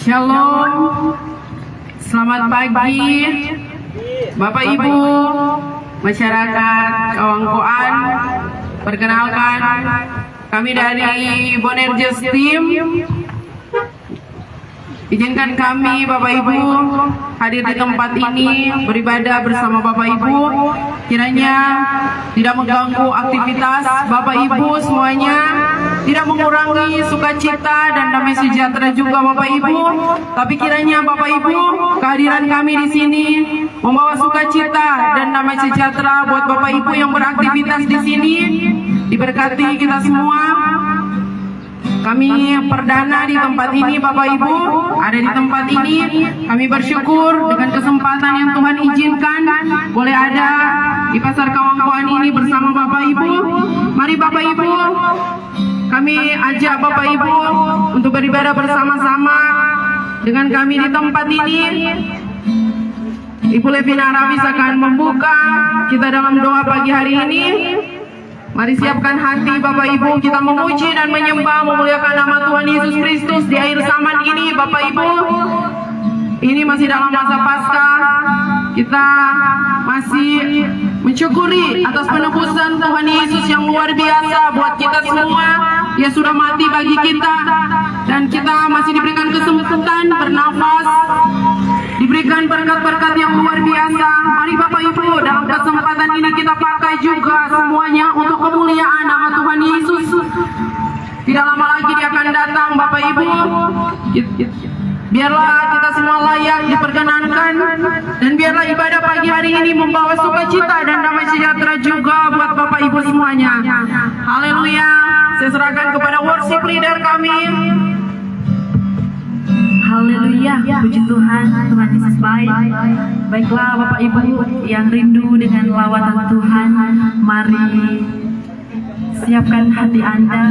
Shalom, selamat pagi Bapak Ibu, masyarakat Kawangkoan. Perkenalkan, kami dari Bonerges Team. Izinkan kami Bapak Ibu hadir di tempat ini beribadah bersama Bapak Ibu. Kiranya tidak mengganggu aktivitas Bapak Ibu semuanya, tidak mengurangi sukacita dan damai sejahtera juga Bapak Ibu. Tapi kiranya Bapak Ibu, kehadiran kami di sini membawa sukacita dan damai sejahtera buat Bapak Ibu yang beraktivitas di sini. Diberkati kita semua. Kami perdana di tempat ini Bapak Ibu, ada di tempat ini. Kami bersyukur dengan kesempatan yang Tuhan izinkan boleh ada di Pasar Kawangkoan ini bersama Bapak Ibu. Mari Bapak Ibu, kami ajak Bapak Ibu untuk beribadah bersama-sama dengan kami di tempat ini. Ibu Levina Arabis akan membuka kita dalam doa pagi hari ini. Mari siapkan hati Bapak Ibu, kita memuji dan menyembah, memuliakan nama Tuhan Yesus Kristus di akhir zaman ini Bapak Ibu. Ini masih dalam masa Paskah, kita masih mensyukuri atas penebusan Tuhan Yesus yang luar biasa buat kita semua. Dia sudah mati bagi kita dan kita masih diberikan kesempatan bernafas, diberikan berkat-berkat yang luar biasa. Mari Bapak Ibu, dalam kesempatan ini kita pakai juga semuanya untuk kemuliaan nama Tuhan Yesus. Tidak lama lagi Dia akan datang Bapak Ibu. Biarlah kita semua layak diperkenankan, dan biarlah ibadah pagi hari ini membawa sukacita dan damai sejahtera juga buat Bapak Ibu semuanya. Haleluya. Saya serahkan kepada worship leader kami. Haleluya, puji Tuhan, Tuhan Yesus baik. Baiklah Bapak Ibu yang rindu dengan lawatan Tuhan, mari siapkan hati Anda,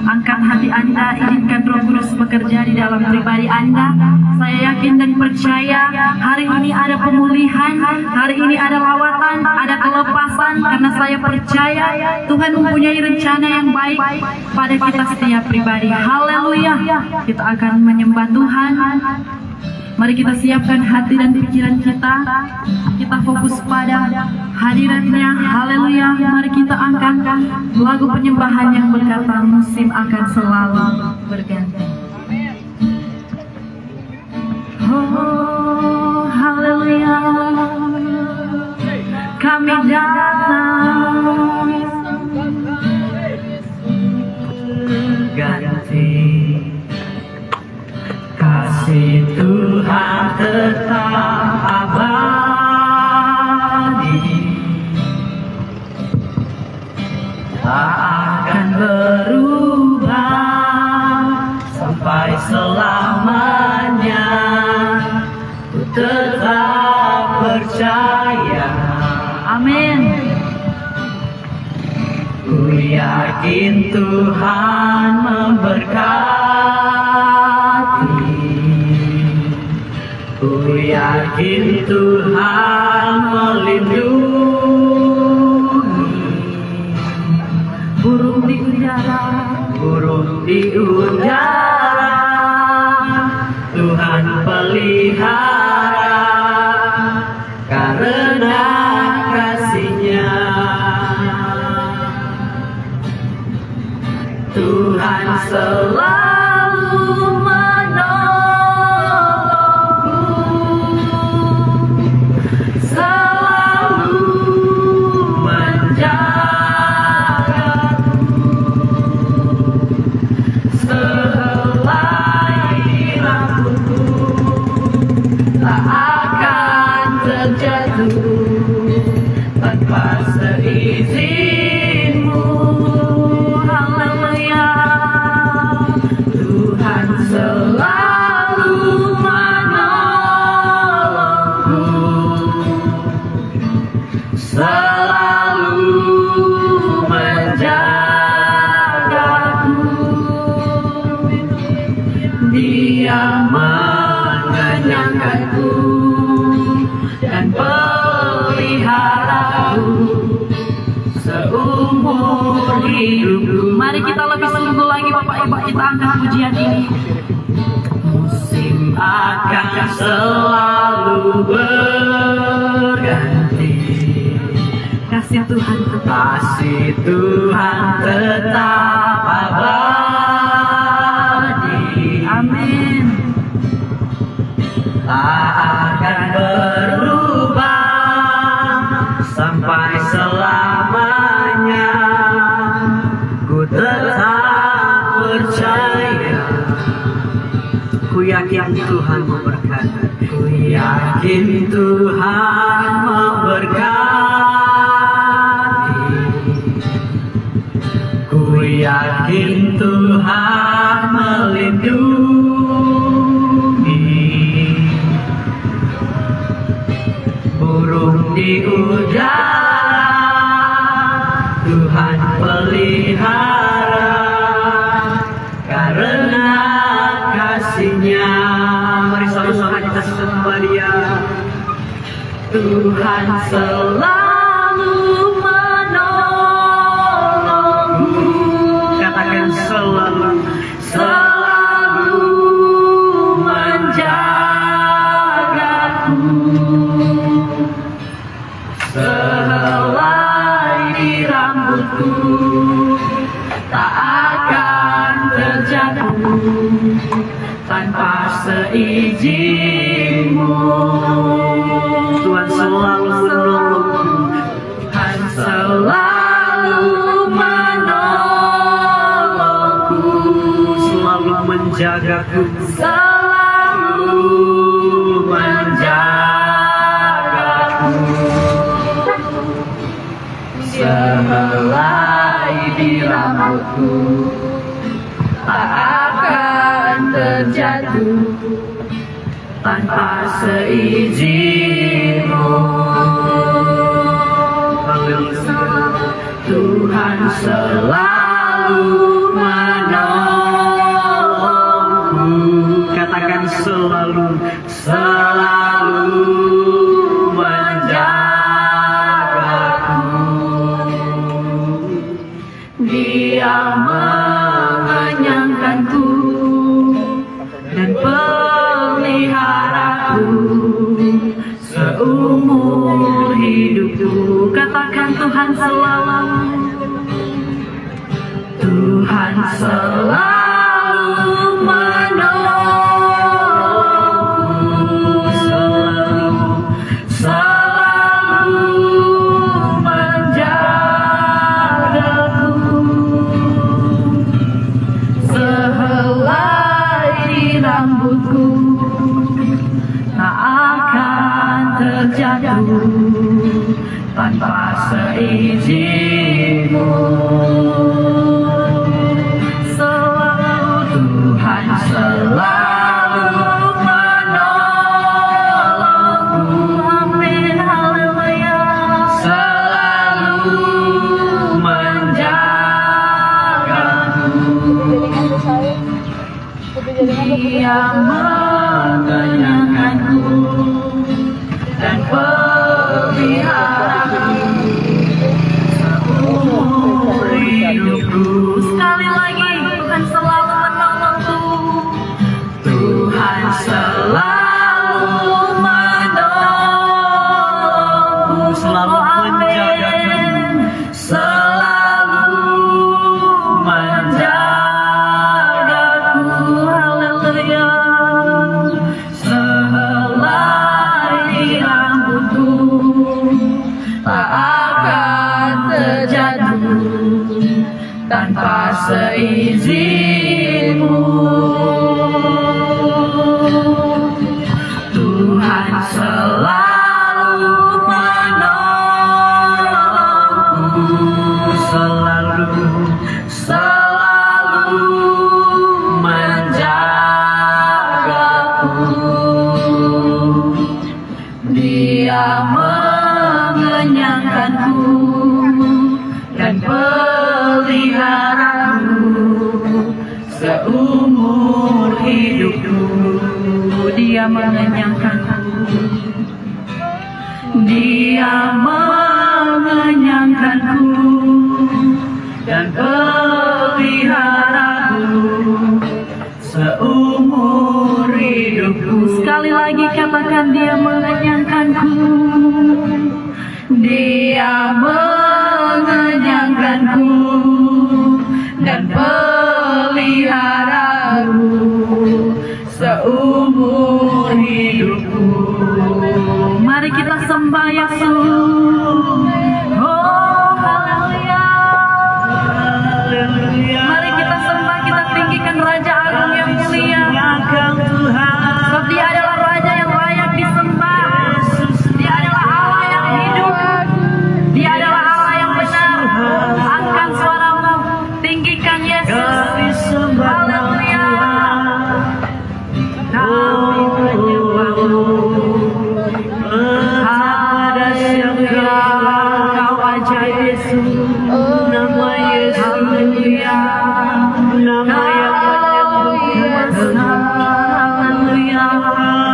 angkat hati Anda, izinkan Roh Kudus bekerja di dalam pribadi Anda. Saya yakin dan percaya hari ini ada pemulihan, hari ini ada lawatan, ada kelepasan, karena saya percaya Tuhan mempunyai rencana yang baik pada kita setiap pribadi. Haleluya, kita akan menyembah Tuhan. Mari kita siapkan hati dan pikiran kita fokus pada hadiratnya. Haleluya. Mari kita angkat lagu penyembahan yang berkata musim akan selalu berganti. Oh, haleluya. Kami datang ganti. Kasih Tuhan tetap abadi, tak akan berubah sampai selamanya. Ku tetap percaya, amin. Ku yakin Tuhan memberkati, ku yakin Tuhan melindungi. Burung di udara, Tuhan pelihara, karena kasih-Nya. Tuhan selalu menolongku, selalu menjagaku, sehelai rambutku tak akan terjatuh tanpa seizinmu. Haleluya. Tuhan selalu menolongku, selalu menjagaku. Dia mengenyangkanku dan peliharaku seumur hidupku. Mari kita lebih sungguh lagi Bapak Ibu, kita angkat pujian ini. Musim selalu berganti. Kasih Tuhan tetap, Kasih Tuhan tetap abadi. amin. Tak akan berubah sampai selamanya. Ku tetap percaya. Ku yakin Tuhan memberkati. Ku yakin Tuhan memberkati. Ku yakin Tuhan melindungi. Burung di udara Tuhan pelihara karena kasih-Nya. Mari sama-sama kita sembah Dia. Tuhan selalu menolongku. Katakan selalu, selalu menjagaku. Sehelai di rambutku tak akan terjatuh tanpa seizin-Mu. Tuhan selalu menolongku. Tuhan selalu menolongku. Selalu menjagaku. Selalu menjagaku. Sehelai di rambutku tak akan terjatuh tanpa seizin-Mu. Tuhan selalu menolongku. Katakan selalu, selalu menjagaku. Dia mengenyangkanku dan peliharaku seumur hidupku. Katakan Tuhan selalu, Tuhan selalu menolongku. Selalu, selalu menjagaku. Sehelai di rambutku tak akan terjatuh tanpa seizin-Mu. Selalu Tuhan selalu menolongku. Amin, haleluya. Selalu menjagaku. Dia mengenyangkanku dan peliharaku seumur hidupku. Sekali lagi, Tuhan selalu menolongku. Tuhan selalu menolongku. Selalu menjagaku. Selalu menjagaku. Haleluya. Sehelai di rambutku tak akan terjatuh tanpa seizin-Mu. Tuhan selalu menolongku. Selalu, selalu menjagaku. Dia mengenyangkanku dan peliharaku seumur hidupku. Dia mengenyangkanku. Dia mengenyangkanku dan peliharaku seumur seumur hidupku. Sekali lagi katakan, Dia mengenyangkanku. Dia mengenyangkanku dan peliharaku seumur hidupku. Mari kita sembah Yesus. Oh, haleluya. Mari kita sembah, kita tinggikan Raja Agung yang mulia. Sebab Dia adalah Raja yang layak disembah. Dia adalah Allah yang hidup. Dia adalah Allah yang benar. Angkat suaramu, tinggikan Yesus. Haleluya. Kami menyembahmu. Haleluya. Kau ajaib Yesus. Nama Yesus. Haleluya. Nama yang menyembuhkan. Haleluya.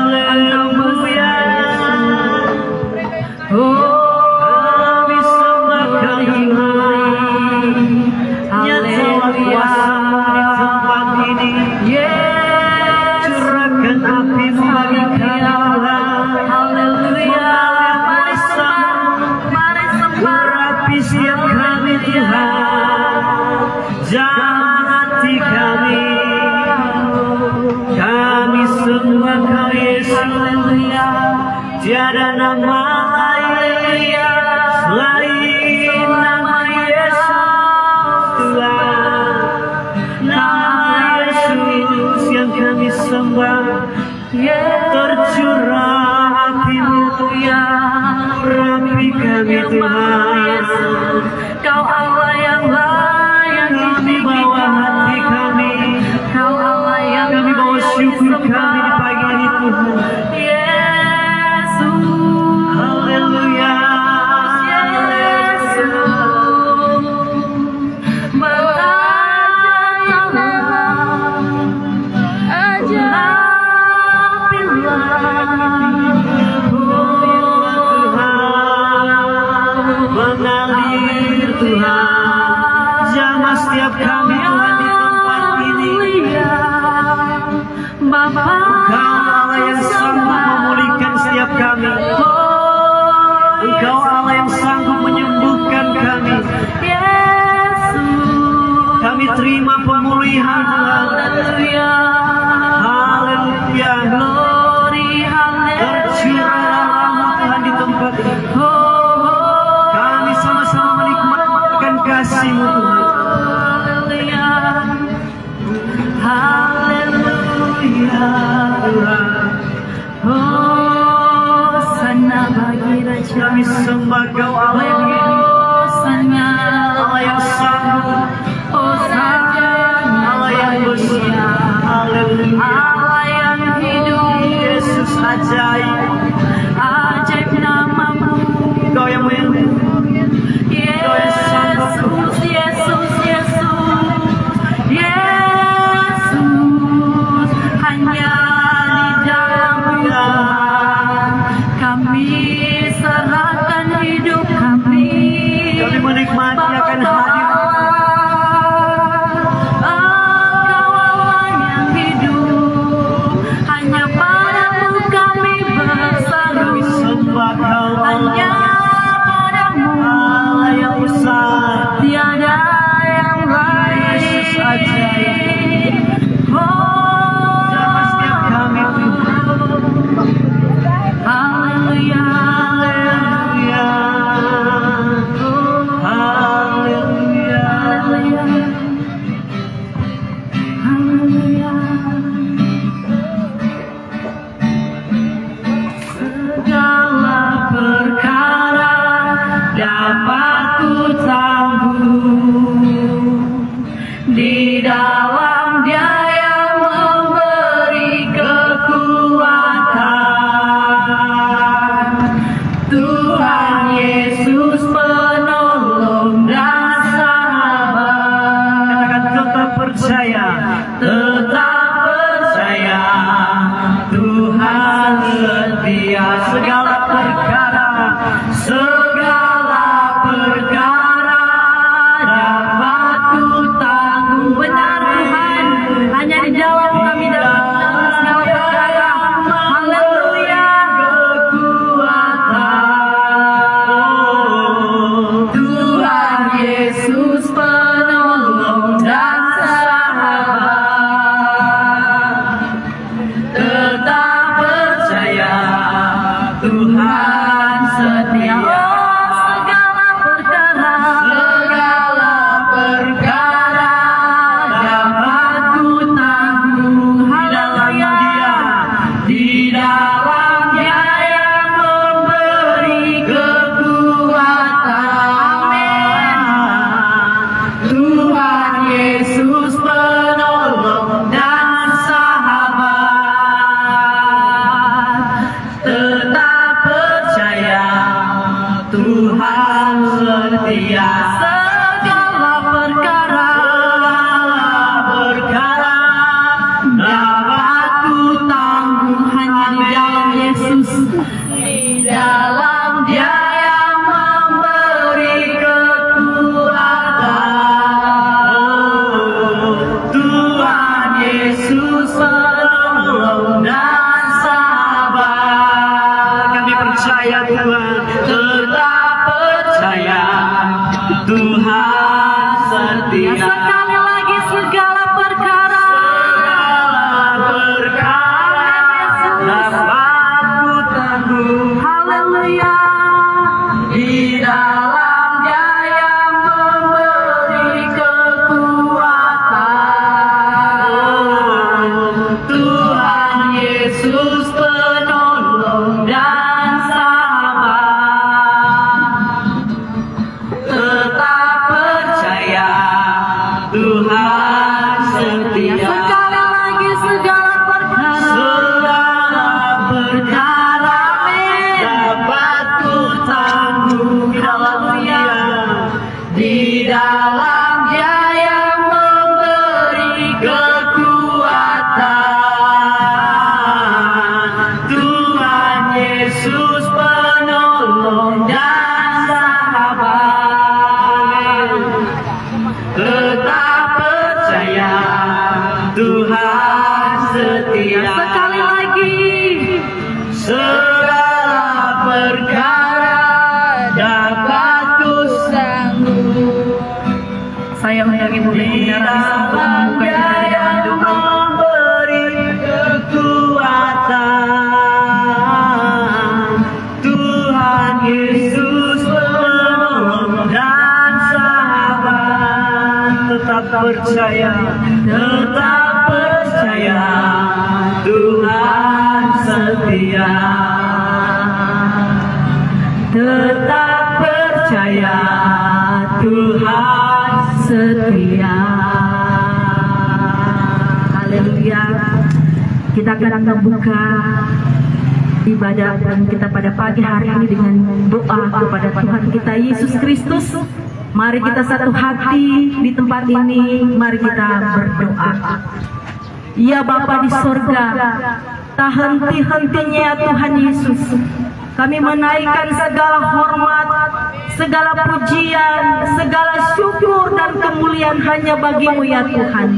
Haleluya. Oh, sembah Tuhan. Haleluya. Curahkan api-Mu bagi kami Tuhan. Haleluya. Mari sembah, mari sembah. Urapi setiap kami Tuhan, jamah hati kami. Kami sembah Kau Yesus. Haleluya. Tiada nama lain selain nama Yesus Tuhan. Nama Yesus yang kami sembah. Tercurah hati-Mu, urapi kami Tuhan. Kau Allah yang layak Kami bawa hati kami, Kau Allah yang kami bawa syukur layak kami di pagi ini Tuhan. Yesus. Haleluya. Yesus. Mengalir Tuhan, jamah setiap kami Tuhan di tempat ini. Engkau Allah yang sanggup memulihkan setiap kami. Engkau Allah yang sanggup menyembuhkan kami. Kami terima pemulihan Tuhan. Haleluya. Tercurahlah rahmat Tuhan di tempat ini. Kami sama-sama menikmatkan kasih-Mu Tuhan. Haleluya. Hosana bagi Raja. Kami sembah Kau Allah yang hidup, Hosana. Allah yang sanggup, Hosana. Allah yang besar. Haleluya. Allah yang hidup. Yesus ajaib, Ajaib namamu. Kau yang menyembuhkan. Yesus, Yesus, Yesus, Yesus, hanya di dalam Tuhan kami serahkan hidup kami. Kami menikmati akan hadir. Engkau Allah yang hidup, hanya padamu kami berseru. Kami sembah Kau Hanya Allah, padamu Allah yang besar. Di dalam Dia yang memberi kekuatan. Tuhan Yesus penolong dan sabar. Kami percaya Tuhan, tetap percaya Tuhan setia. Sekali lagi segala perkara dapat ku tangguh. haleluya Di dalam Dia yang memberi kekuatan. Tuhan Yesus penolong dan sabar. Tetap percaya Tuhan setia. sekali lagi segala perkara Segala perkara dapat ku tangguh di dalam Dia. Di dalam Dia yang memberi kekuatan. Tuhan Yesus penolong dan sahabat. Tetap percaya Tuhan setia. sekali lagi Segala perkara dapat ku sanggup. saya undang Ibu Betty Narawis untuk membuka kita dengan doa. Memberi kekuatan. Tuhan Yesus penolong dan sahabat. Tetap percaya Tuhan setia. Tetap percaya Tuhan setia. Haleluya. Kita akan membuka ibadah kita pada pagi hari ini dengan doa kepada Tuhan kita Yesus Kristus. Mari kita satu hati di tempat ini, mari kita berdoa. Ya Bapa di sorga, tak henti-hentinya Tuhan Yesus, kami menaikkan segala hormat, segala pujian, segala syukur dan kemuliaan hanya bagi-Mu ya Tuhan.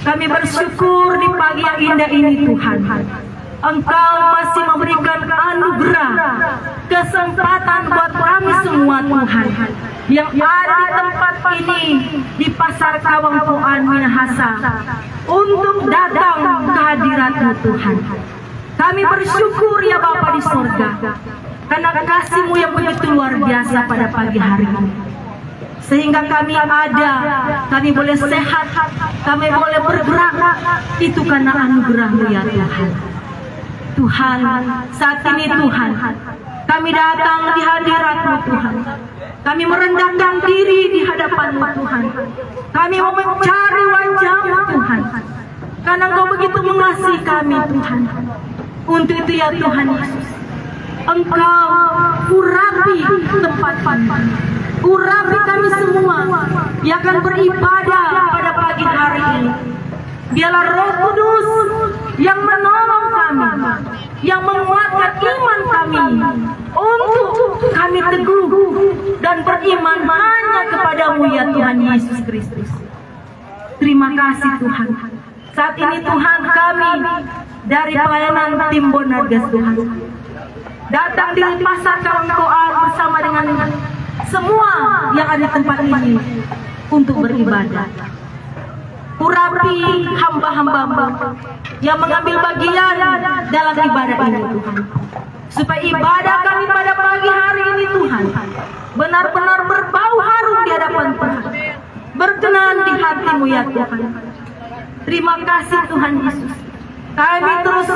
Kami bersyukur di pagi yang indah ini Tuhan, Engkau masih memberikan anugerah, kesempatan buat kami semua Tuhan, yang ada di tempat ini, di Pasar Kawang Poan Minahasa, untuk datang ke hadirat-Mu Tuhan. Kami bersyukur ya Bapa di sorga, karena kasih-Mu yang begitu luar biasa pada pagi hari ini. Sehingga kami ada, kami boleh sehat, kami boleh bergerak, itu karena anugerah-Mu ya Tuhan. Tuhan, saat ini Tuhan, kami datang di hadirat-Mu Tuhan. Kami merendahkan diri di hadapan-Mu Tuhan. Kami mau mencari wajah-Mu Tuhan, karena Engkau begitu mengasihi kami Tuhan. Untuk itu ya Tuhan Yesus, Engkau urapi tempat ini, urapi kami semua yang akan beribadah pada pagi hari ini. Biarlah Roh Kudus yang menolong kami, yang menguatkan iman kami, untuk kami teguh dan beriman hanya kepadamu ya Tuhan Yesus Kristus. Terima kasih Tuhan. Saat ini Tuhan, kami dari pelayanan tim Bonargas Tuhan datang di Pasar Kawang Poan bersama dengan semua yang ada di tempat ini untuk beribadah. Urapi hamba-hamba-Mu yang mengambil bagian dalam ibadah ini Tuhan, supaya ibadah kami pada pagi hari ini Tuhan benar-benar berbau harum di hadapan Tuhan, berkenan di hati-Mu ya Tuhan. Terima kasih Tuhan Yesus. Kami terus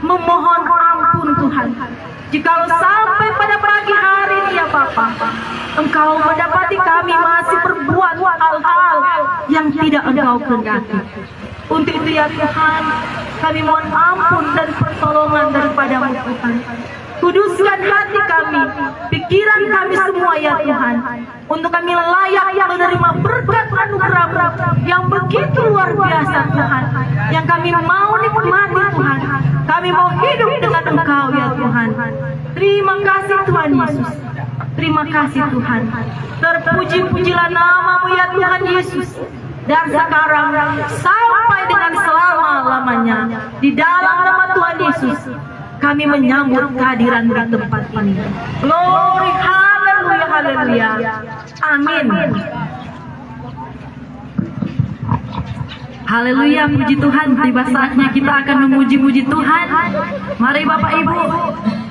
memohon ampun Tuhan, jikalau sampai pada pagi hari ini ya Bapa, Engkau mendapati kami masih berbuat hal-hal yang tidak Engkau kehendaki. Untuk itu ya Tuhan, kami mohon ampun dan pertolongan daripada-Mu Tuhan. Kuduskan hati kami, pikiran kami semua ya Tuhan, untuk kami layak menerima berkat anugerah-Mu yang begitu luar biasa Tuhan, yang kami mau nikmati Tuhan. Kami mau hidup dengan Engkau ya Tuhan. Terima kasih Tuhan Yesus. Terima kasih Tuhan. Terpuji-pujilah namamu ya Tuhan Yesus. Dan sekarang sampai dengan selama-lamanya, di dalam nama Tuhan Yesus, kami menyambut kehadiran di tempat ini. Glory, haleluya, haleluya. Amin. Haleluya, puji Tuhan. Tiba saatnya kita akan memuji-muji Tuhan. Mari Bapak Ibu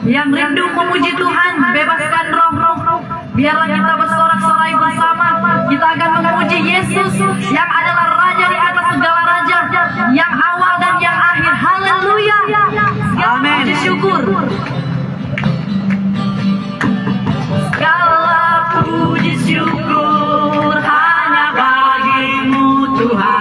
yang rindu memuji Tuhan, bebaskan roh-roh. Biarlah kita bersorak-sorai bersama. Kita akan memuji Yesus yang adalah Raja di atas segala raja, yang awal dan yang akhir. Haleluya. Amin. Puji syukur. Segala puji syukur hanya bagimu Tuhan.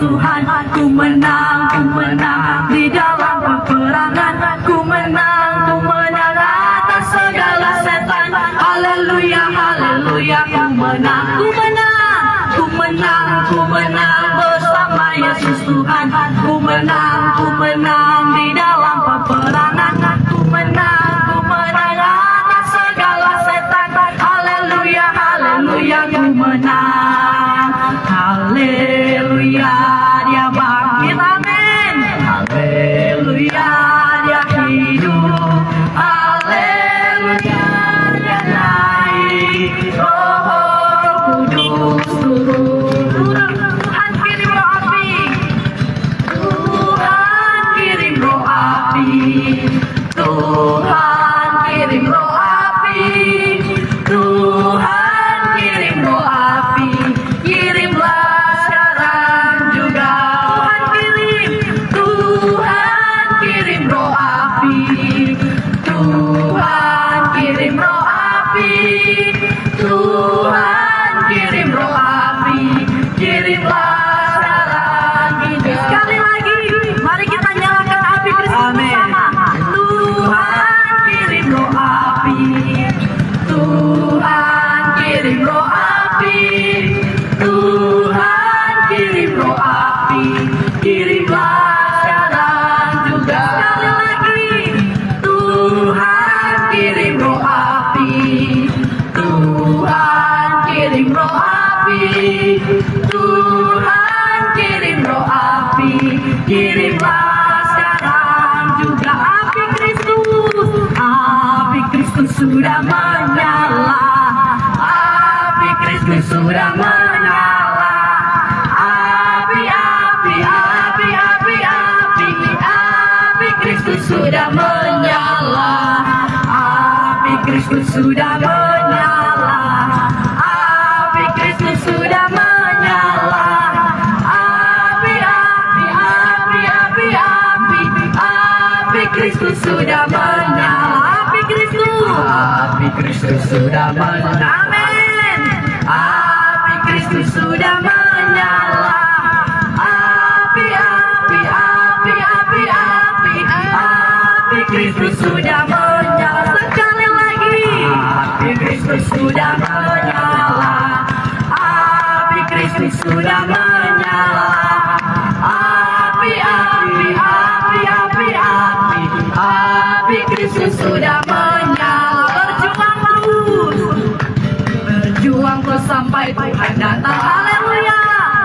Tuhan, ku menang di dalam peperangan, ku menang atas segala setan. Haleluya, haleluya, ku menang menang bersama Yesus Tuhan. Ku menang di dalam peperangan. Ku menang atas segala setan. Haleluya, haleluya, ku menang. Haleluya, dia bangkit, amin. Haleluya, dia hidup. Haleluya, dia naik. Roh Kudus turun. Tuhan kirim roh api. Tuhan kirim roh api. Tuhan kirim roh api. Tuhan kirim roh api. Kirimlah sekarang juga. Tuhan kirim roh api. Tuhan kirim roh api. Tuhan kirim roh api. Kirimlah sekarang juga. Sekali lagi, mari kita nyalakan api Kristus bersama. Tuhan kirim roh api. Tuhan kirim roh api. Tuhan kirim roh api. Kirimlah sekarang juga. Sekali lagi, Tuhan kirim roh api. Tuhan kirim roh api. Tuhan kirim roh api. Kirimlah sekarang juga api Kristus. Api Kristus sudah menyala. Api Kristus sudah menyala. Api, api, api, api, api. Api Kristus sudah menyala. Api Kristus sudah menyala. Api Kristus sudah menyala. Api, api, api, api, api. Api Kristus sudah menyala. Api Kristus. Api Kristus sudah menyala. Amin. Api Kristus sudah menyala. Api, api, api, api, api. Api Kristus sudah menyala. Sekali lagi. Api Kristus sudah menyala. Api Kristus sudah menyala. Api, api, api, api, api. Api Kristus sudah menyala. Berjuang terus. Berjuang terus sampai Tuhan datang. Haleluya.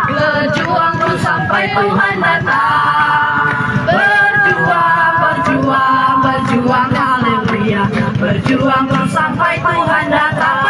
Berjuang terus sampai Tuhan datang. Berjuang, berjuang, berjuang. Haleluya. Berjuang terus sampai Tuhan datang.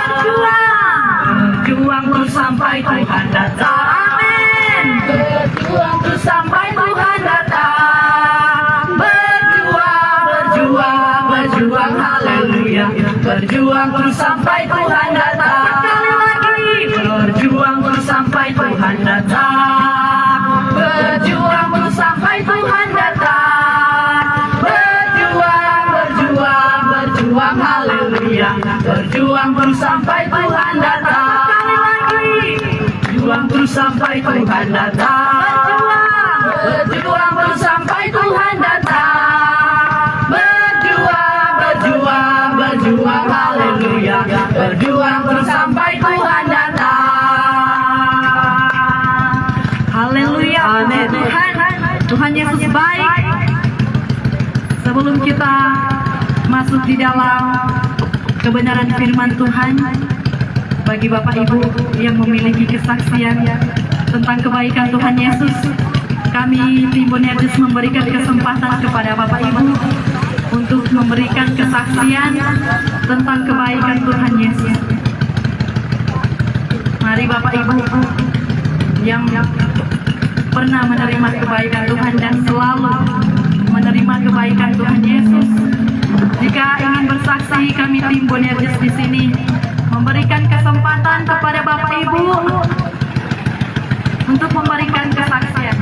Berjuang terus sampai Tuhan datang. Amin. Berjuang terus sampai Tuhan datang. Berjuang, berjuang, berjuang. Haleluya. Berjuang terus sampai Tuhan datang. Sekali lagi. Berjuang terus sampai Tuhan datang. Berjuang terus sampai Tuhan datang. Berjuang, berjuang, berjuang. Haleluya. Berjuang terus sampai Tuhan datang. Sekali lagi. Berjuang terus sampai Tuhan datang. Berjuang terus sampai Tuhan datang. Berjuang, berjuang, berjuang. Haleluya. Berjuang terus sampai Tuhan datang. Haleluya. Amin. Tuhan Yesus baik. Sebelum kita masuk di dalam kebenaran firman Tuhan, bagi Bapak Ibu yang memiliki kesaksian tentang kebaikan Tuhan Yesus, kami tim Bonerges memberikan kesempatan kepada Bapak Ibu untuk memberikan kesaksian tentang kebaikan Tuhan Yesus. Mari Bapak Ibu yang pernah menerima kebaikan Tuhan dan selalu menerima kebaikan Tuhan Yesus, jika ingin bersaksi, kami tim Bonerges di sini memberikan kesempatan kepada Bapak Ibu untuk memberikan kesaksian.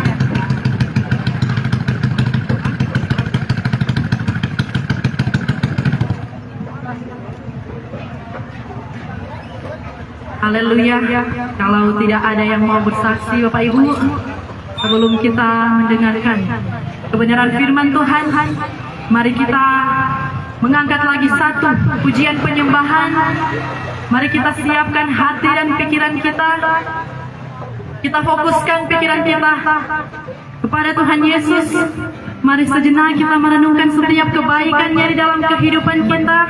Haleluya. Kalau tidak ada yang mau bersaksi Bapak Ibu, sebelum kita mendengarkan kebenaran firman Tuhan, mari kita mengangkat lagi satu pujian penyembahan. Mari kita siapkan hati dan pikiran kita Kita fokuskan pikiran kita kepada Tuhan Yesus. Mari sejenak kita merenungkan setiap kebaikannya di dalam kehidupan kita,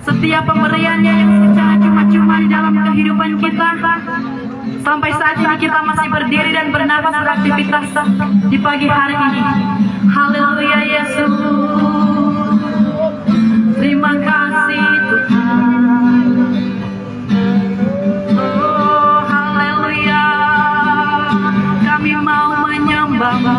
setiap pemberiannya yang secara cuma-cuma di dalam kehidupan kita. Sampai saat ini kita masih berdiri dan bernafas beraktivitas di pagi hari ini. Haleluya Yesus. Terima kasih Tuhan. Oh haleluya. Kami mau menyembah-Mu.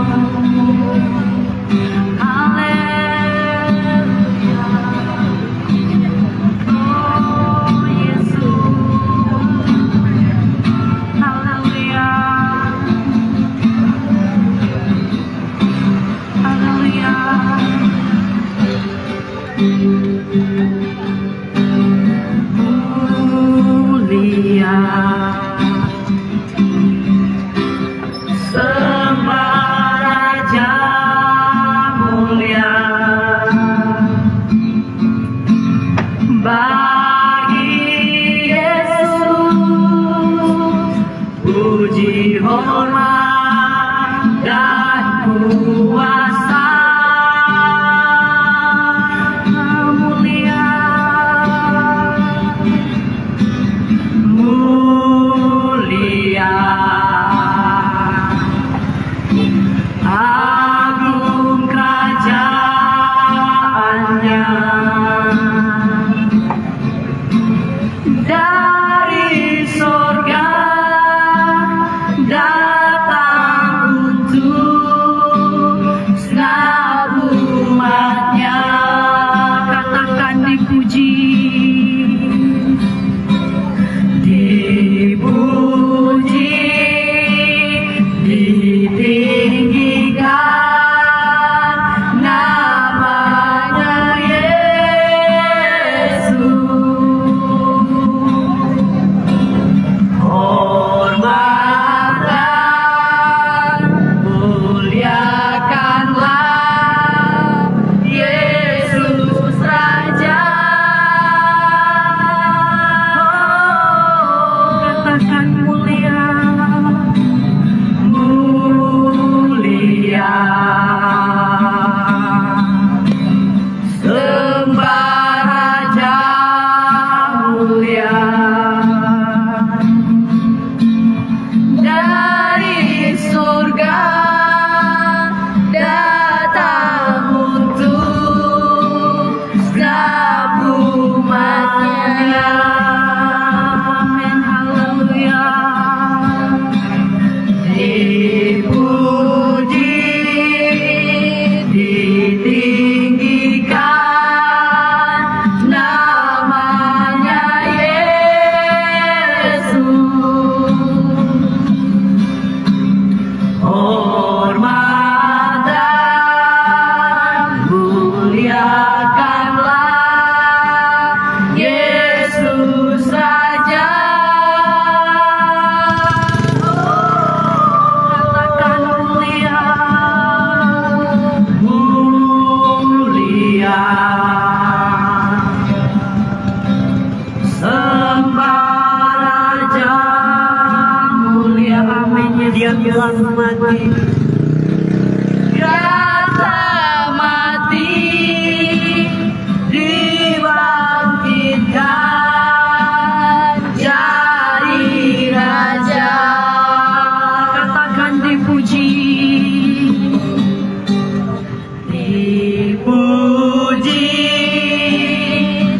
Puji hormat dan kuasa mulia, mulia, agung kerajaannya. Dari surga datang untuk segenap umatnya. Katakan dipuji, dipuji, ditinggikan namanya Yesus. Hormat dan muliakanlah Yesus Raja. Katakan mulia, mulia. Sembah Raja mulia. Dari surga datang untuk segenap umatnya. Amin, haleluya. Dipuji, ditinggikan namanya Yesus. Hormat dan muliakanlah Yesus Raja. Katakan mulia, mulia. Sembah Raja mulia. Amin. Dia telah mati. Dia telah mati, dibangkitkan jadi Raja. Katakan dipuji, dipuji,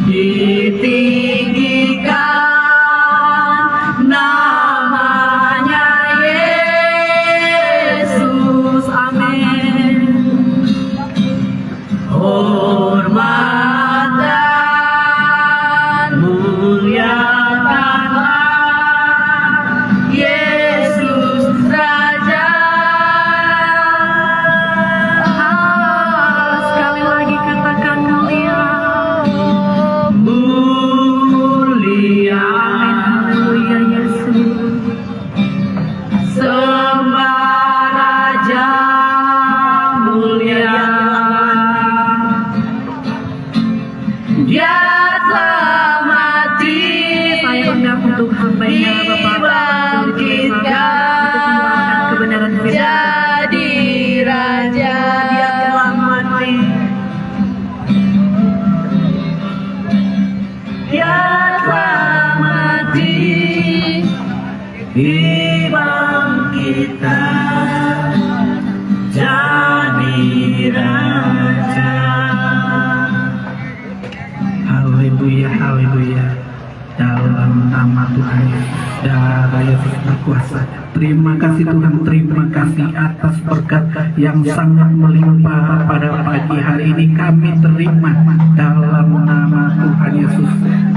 ditinggikan namanya Yesus. Amin. Hormat dan muliakanlah Yesus Raja. Sekali lagi katakan mulia, mulia. Amin, haleluya Yesus. Sembah Raja mulia. Dia telah mati, Saya undang untuk hamba-Nya Bapak. dibangkitkan kita jadi raja. Haleluya, haleluya. Dalam nama Tuhan darah Yesus berkuasa. Terima kasih Tuhan, terima kasih atas berkat yang sangat melimpah pada pagi hari ini kami terima dalam nama Tuhan Yesus.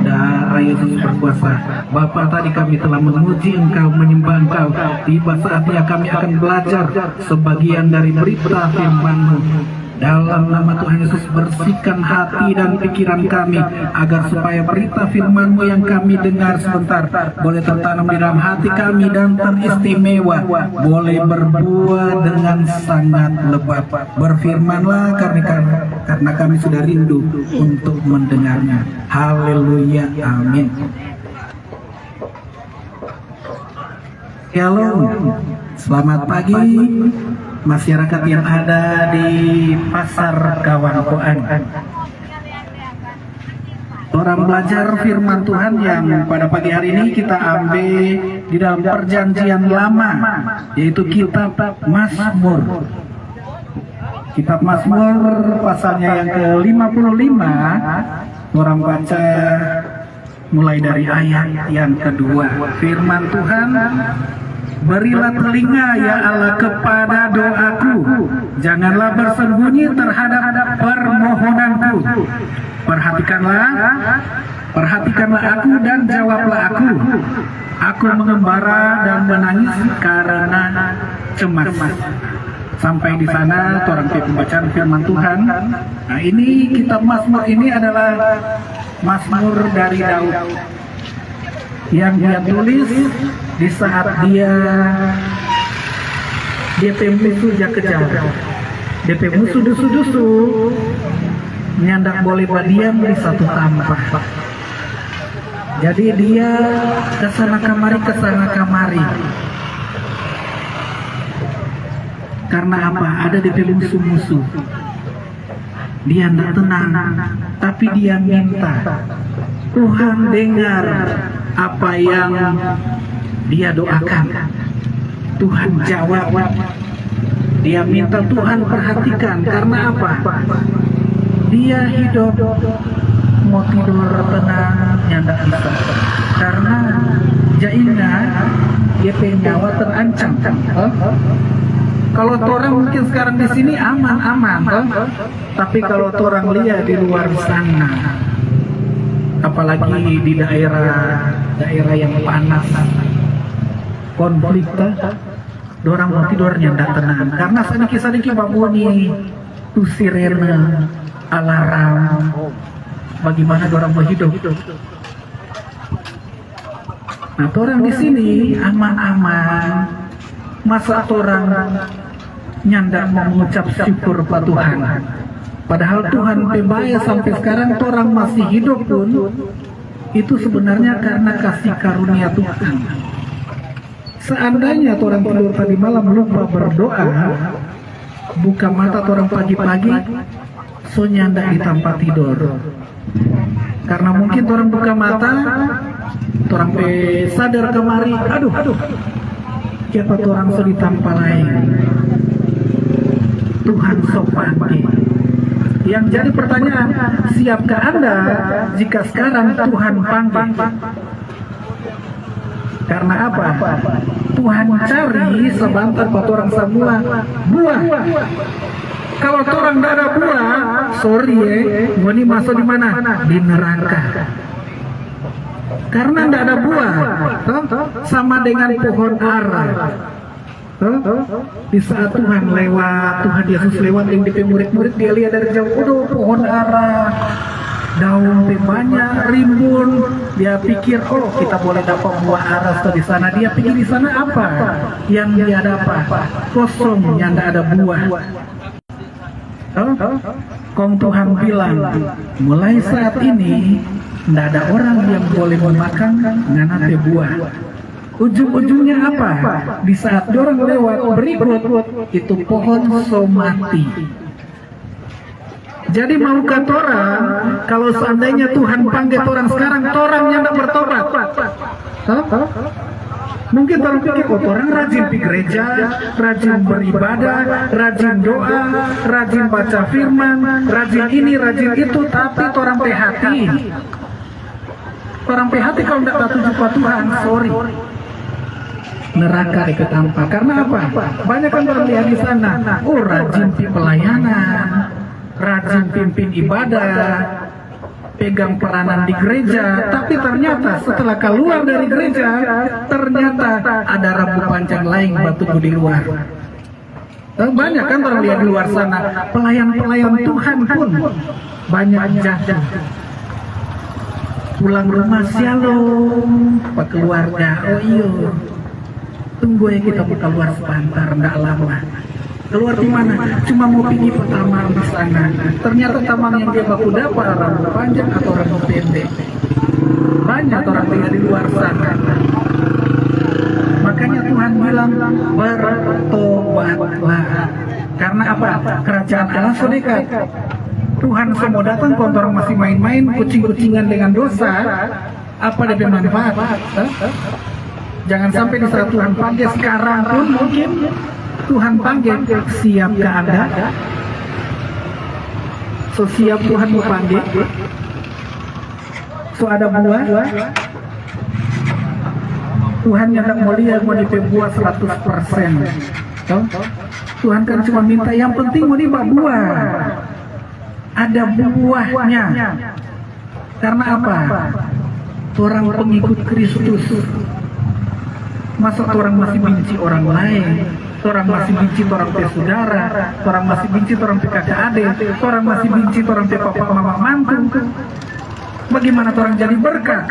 Darah Yesus berkuasa. Bapa, tadi kami telah memuji Engkau, menyembah Engkau. Tiba saatnya kami akan belajar sebagian dari berita firman-Mu. Dalam nama Tuhan Yesus, bersihkan hati dan pikiran kami agar supaya berita firman-Mu yang kami dengar sebentar boleh tertanam di dalam hati kami dan teristimewa, boleh berbuah dengan sangat lebat. Berfirmanlah karena kami sudah rindu untuk mendengarnya. Haleluya, amin. Shalom, selamat pagi masyarakat yang ada di Pasar Kawankoan. Orang belajar firman Tuhan yang pada pagi hari ini kita ambil di dalam perjanjian lama, yaitu kitab Mazmur. Kitab Mazmur pasalnya yang ke-55, orang baca mulai dari ayat yang kedua. Firman Tuhan, berilah telinga ya Allah kepada doaku, janganlah bersembunyi terhadap permohonanku. Perhatikanlah aku dan jawablah aku. Aku mengembara dan menangis karena cemas. Sampai di sana orang pembacaan firman Tuhan. Nah, ini kitab Mazmur ini adalah Mazmur dari Daud yang dia tulis di saat dia musuh kejar, DP musuh dusu nyandak boleh berdiam di satu tempat. Jadi dia kesana kamari. Karena apa? Ada DP musuh. Dia tidak tenang, tapi dia minta Tuhan dengar apa yang dia doakan. Tuhan jawab. Dia minta Tuhan perhatikan. Karena apa? Dia hidup mau tidur tenang, nyandak bisa. Karena jaina dia nyawa terancam. Kalau orang mungkin sekarang di sini aman, tapi kalau orang lihat di luar sana, apalagi di daerah yang panas, konflik, orang mau tidurnya tidak tenang. Karena sedikit babuni tu sirene, alarm, bagaimana orang mau hidup. Nah, orang di sini aman-aman, masa orang nyandak mengucap syukur pada Tuhan. Padahal Tuhan pembaya sampai sekarang orang masih hidup pun, itu sebenarnya karena kasih karunia Tuhan. Seandainya orang tidur tadi malam lupa berdoa, buka mata orang pagi-pagi, so nyandak di tempat tidur. Karena mungkin orang buka mata, orang sadar kemari, aduh, siapa orang so di tempat lain. Tuhan sopan. Yang jadi pertanyaan, siapkah Anda jika sekarang Tuhan panggil? Karena apa? Tuhan cari sebentar buat orang semua buah. Kalau orang tidak ada buah, sorry ini masuk di mana? Di neraka. Karena tidak ada buah, sama dengan pohon ara. Di saat Tuhan lewat, Tuhan Yesus lewat yang di murid-murid, dia lihat dari jauh, aduh pohon ara, daun banyak, rimbun. Dia pikir, oh kita boleh dapat buah ara di sana. Dia pikir di sana apa? Yang dia dapat kosong, yang tidak ada buah. Kong Tuhan bilang, mulai saat ini tidak ada orang yang boleh memakan nganate buah. Ujung-ujungnya apa? Di saat orang lewat berikut, itu pohon so mati. Jadi mau kata orang, kalau seandainya Tuhan panggil orang sekarang, orang yang tidak bertobat, Mungkin orang pikir, oh orang rajin di gereja, rajin beribadah, rajin doa, rajin baca firman, rajin ini, rajin itu, tapi orang hati. Orang hati kalau tidak tahu jumpa Tuhan, sorry. Neraka dekat tanpa. Karena apa? Banyak kan orang lihat di sana, oh rajin di pelayanan, rajin pimpin ibadah, pegang peranan di gereja, tapi ternyata setelah keluar dari gereja, ternyata ada rambu panjang lain batu di luar. Banyak kan orang lihat di luar sana, pelayan-pelayan Tuhan pun banyak jatuh. Pulang rumah shalom, Pak keluarga, oh iyo, tunggu ya kita keluar sebentar, enggak lama. Keluar di mana? Cuma mau pergi ke taman di sana. Ternyata taman yang dia baku dapat rambut panjang atau rambut pendek. Banyak orang tinggal di luar sana. Makanya Tuhan bilang bertobatlah. Karena apa? Kerajaan Allah sudah dekat. Tuhan semua datang, kalau orang masih main-main, kucing-kucingan dengan dosa, apa ada manfaat? Jangan sampai di saat Tuhan panggil sekarang pun mungkin Tuhan panggil, siapkah Anda? So siap Tuhan mau panggil? So ada buah? Tuhan yang tak mau lihat mau dibuat 100%. Tuhan kan cuma minta yang penting mau dibawa buah. Ada buahnya. Karena apa? Orang pengikut Kristus. Masa orang masih benci orang lain? Orang masih benci orang pe saudara, orang masih benci orang pe kakak adik, orang masih benci orang pe papa mama mantu. Bagaimana orang jadi berkat?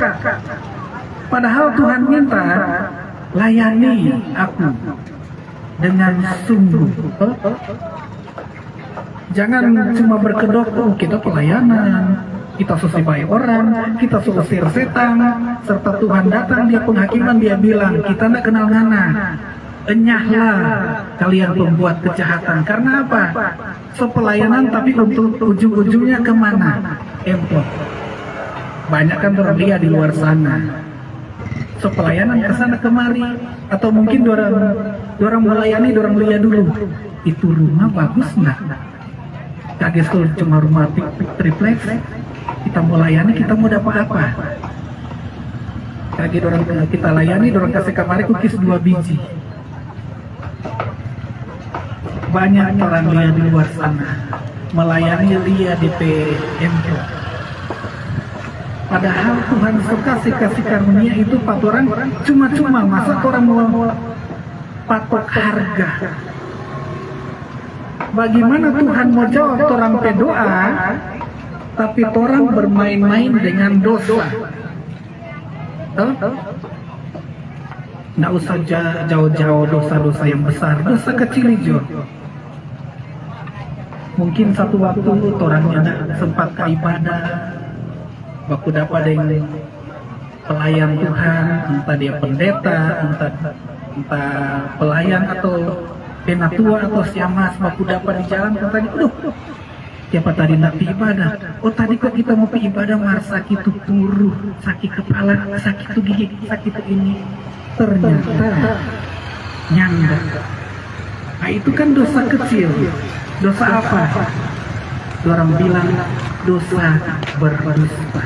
Padahal Tuhan minta layani aku dengan sungguh. Jangan cuma berkedok, oh kita pelayanan, kita selesai orang, kita selesai setan, serta Tuhan datang dia penghakiman dia bilang kita tidak kenal ngana. Enyahlah kalian pembuat kejahatan. Karena apa? So pelayanan tapi untuk ujung-ujungnya kemana? Empot. Banyak kan orang lihat di luar sana. So pelayanan ke sana kemari. Atau mungkin orang melayani, orang lihat dulu. Itu rumah bagus nggak? Kaget tuh cuma rumah triplex. Kita melayani, kita mau dapat apa? Kaget orang kita layani, orang kasih kamar cookies 2 biji. Banyak orang lihat di luar sana melayani lihat di PMK. Padahal Tuhan kasih karunia itu patoran cuma-cuma, masa orang mau patok harga. Bagaimana Tuhan mau jawab orang berdoa tapi orang bermain-main dengan dosa? Nggak usah jauh-jauh dosa-dosa yang besar, dosa kecil hijau. Mungkin satu waktu orangnya sempat ke ibadah, baku dapat dengan pelayan Tuhan, entah dia pendeta, entah pelayan atau penatua atau siamas, baku dapat di jalan, tadi, aduh, siapa tadi nak pergi ibadah? Oh tadi kok kita mau pergi ibadah, sakit itu puru, sakit kepala, sakit itu gigi, sakit itu ini. Ternyata nyanda. Nah itu kan dosa kecil. Dosa apa? Orang bilang dosa berdusta.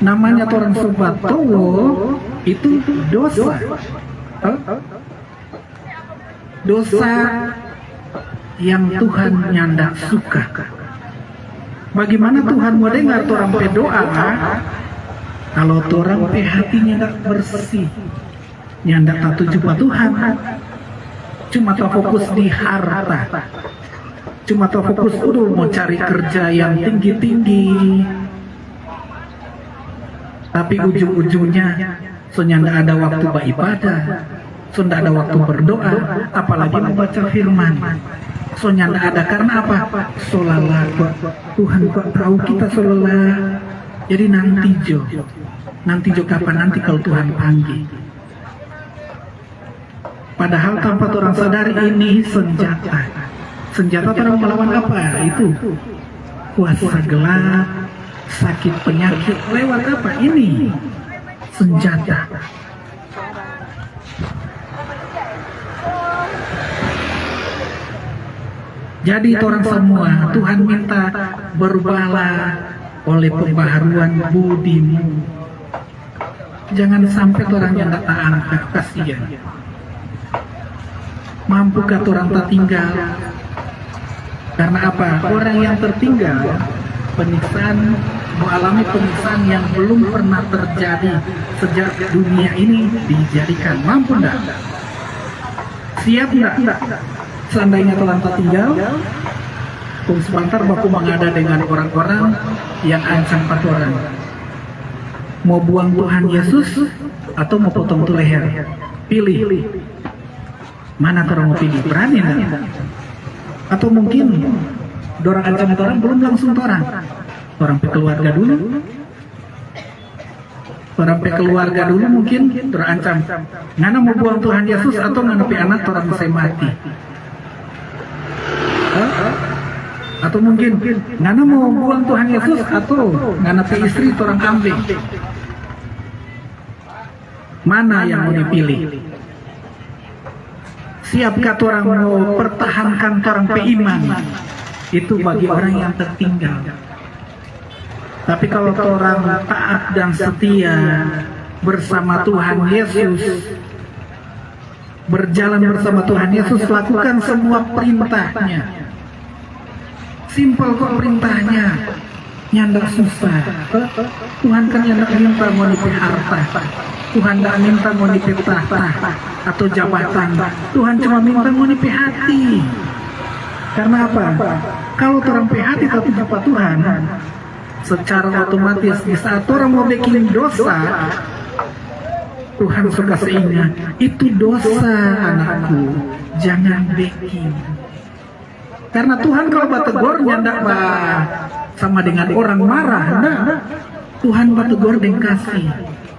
Namanya orang sobat towo itu dosa. Dosa yang Tuhan nyanda suka. Bagaimana Tuhan mau dengar orang berdoa kalau orang hatinya tidak bersih, nyanda tak tuju Tuhan, cuma terfokus di harta, cuma terfokus mau cari kerja yang tinggi-tinggi, tapi ujung-ujungnya nyanda ada waktu beribadah, nyanda ada waktu berdoa, apalagi membaca firman. Nyanda ada karena apa? Solalah, Tuhan kok tahu kita solalah. Jadi nanti jo kapan nanti kalau Tuhan panggil. Padahal tanpa orang sadari ini senjata. Senjata orang melawan apa? Itu kuasa gelap, sakit penyakit lewat apa? Ini senjata. Jadi orang semua Tuhan minta berubahlah oleh pembaharuan budimu. Jangan sampai orang yang tak angkat, kasihan. Mampukah orang tertinggal? Karena apa? Orang yang tertinggal penyiksaan, mengalami penyiksaan yang belum pernah terjadi sejak dunia ini dijadikan. Mampu enggak? Siap enggak? Seandainya telah tertinggal, pun sebentar baku mengada dengan orang-orang yang ancam 4 orang. Mau buang Tuhan Yesus atau mau potong tuh leher? Pilih. Mana orang mau pilih? Berani enggak? Atau mungkin dorang ancam orang belum langsung orang pe keluarga dulu. Orang pe keluarga dulu mungkin terancam. Ngana mau buang Tuhan Yesus atau ngana pe anak orang saya mati. Atau mungkin ngana mau buang Tuhan Yesus atau ngana pe istri orang kambing. Mana yang mau dipilih? Siapkah orang mau pertahankan orang pe iman? Itu bagi orang yang tertinggal. Tapi kalau orang taat dan setia bersama Tuhan Yesus, berjalan bersama Tuhan Yesus, lakukan semua perintahnya. Simpel kok perintahnya, nyandak susah. Tuhan kan nyandak minta mau nipi harta, Tuhan tak minta mau nipi tahta atau jabatan. Tuhan cuma minta mau nipi hati. Karena apa? Kalau orang pe hati tapi apa Tuhan, secara otomatis di saat orang mau bikin dosa, Tuhan suka seingat, itu dosa anakku, jangan bikin. Karena Tuhan kalau bategur nyandak sama dengan orang marah, nah, Tuhan bategur dengan kasih.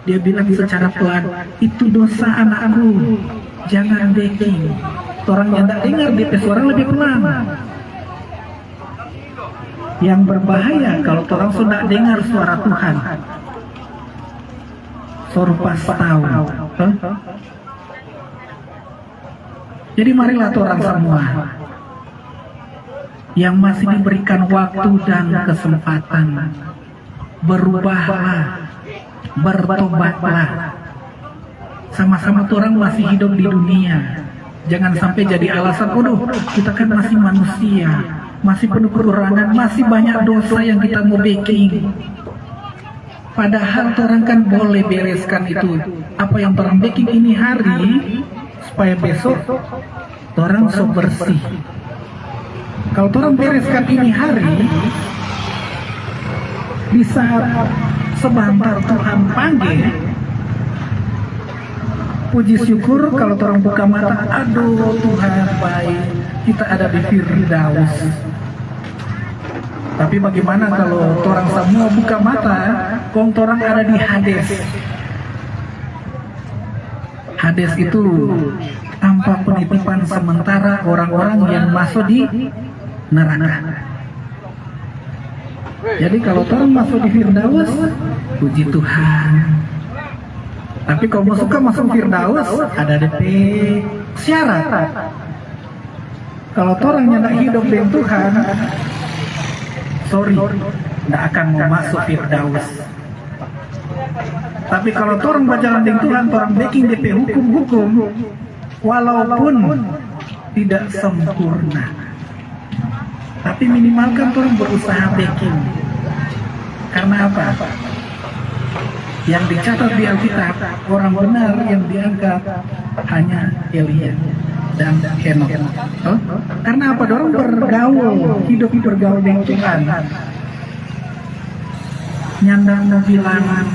Dia bilang secara pelan, itu dosa anakku, jangan bikin. Orang nyandak dengar di suara lebih pelan. Yang berbahaya kalau orang sudah dengar suara Tuhan. Suruh pas tahu. Jadi marilah orang semua yang masih diberikan waktu dan kesempatan, berubahlah, bertobatlah. Sama-sama orang masih hidup di dunia. Jangan sampai jadi alasan, kita kan masih manusia, masih penuh kekurangan, masih banyak dosa yang kita mau bikin. Padahal orang kan boleh bereskan itu. Apa yang orang bikin ini hari, supaya besok orang so bersih. Kalau orang bereskan ini hari, di saat sebentar Tuhan panggil, puji syukur kalau orang buka mata, aduh Tuhan baik, kita ada di Firdaus. Tapi bagaimana kalau orang semua buka mata, kong orang ada di Hades. Hades itu tanpa penitipan sementara orang-orang yang masuk di neraka. Jadi kalau orang masuk di Firdaus, puji Tuhan. Tapi kalau mau suka masuk Firdaus, ada DP syarat. Kalau orang yang tidak hidup dengan Tuhan, sorry, tidak akan mau masuk Firdaus. Tapi kalau orang berjalan dengan Tuhan, orang bikin DP hukum-hukum, walaupun tidak sempurna, tapi minimalkan orang berusaha bikin. Karena apa? Yang dicatat di Alkitab, orang benar yang diangkat hanya Elia dan Henok. Karena apa? Orang bergaul, hidup bergaul dengan Tuhan. Nyandang bilangan,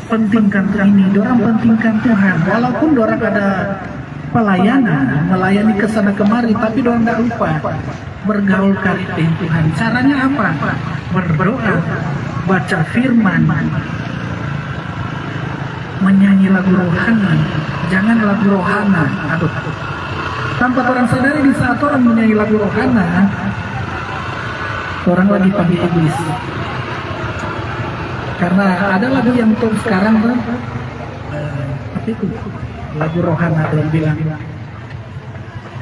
pentingkan ini, orang pentingkan Tuhan. Walaupun orang ada pelayanan, melayani kesana kemari, tapi orang tidak lupa bergaul kali dengan Tuhan. Caranya apa? Berdoa, baca firman, menyanyi lagu rohani. Jangan lagu rohana, aduh. Tanpa orang sadari di saat orang menyanyi lagu rohana, orang lagi panggil iblis. Karena ada lagu yang tuh sekarang tuh, tapi itu lagu rohana yang bilang,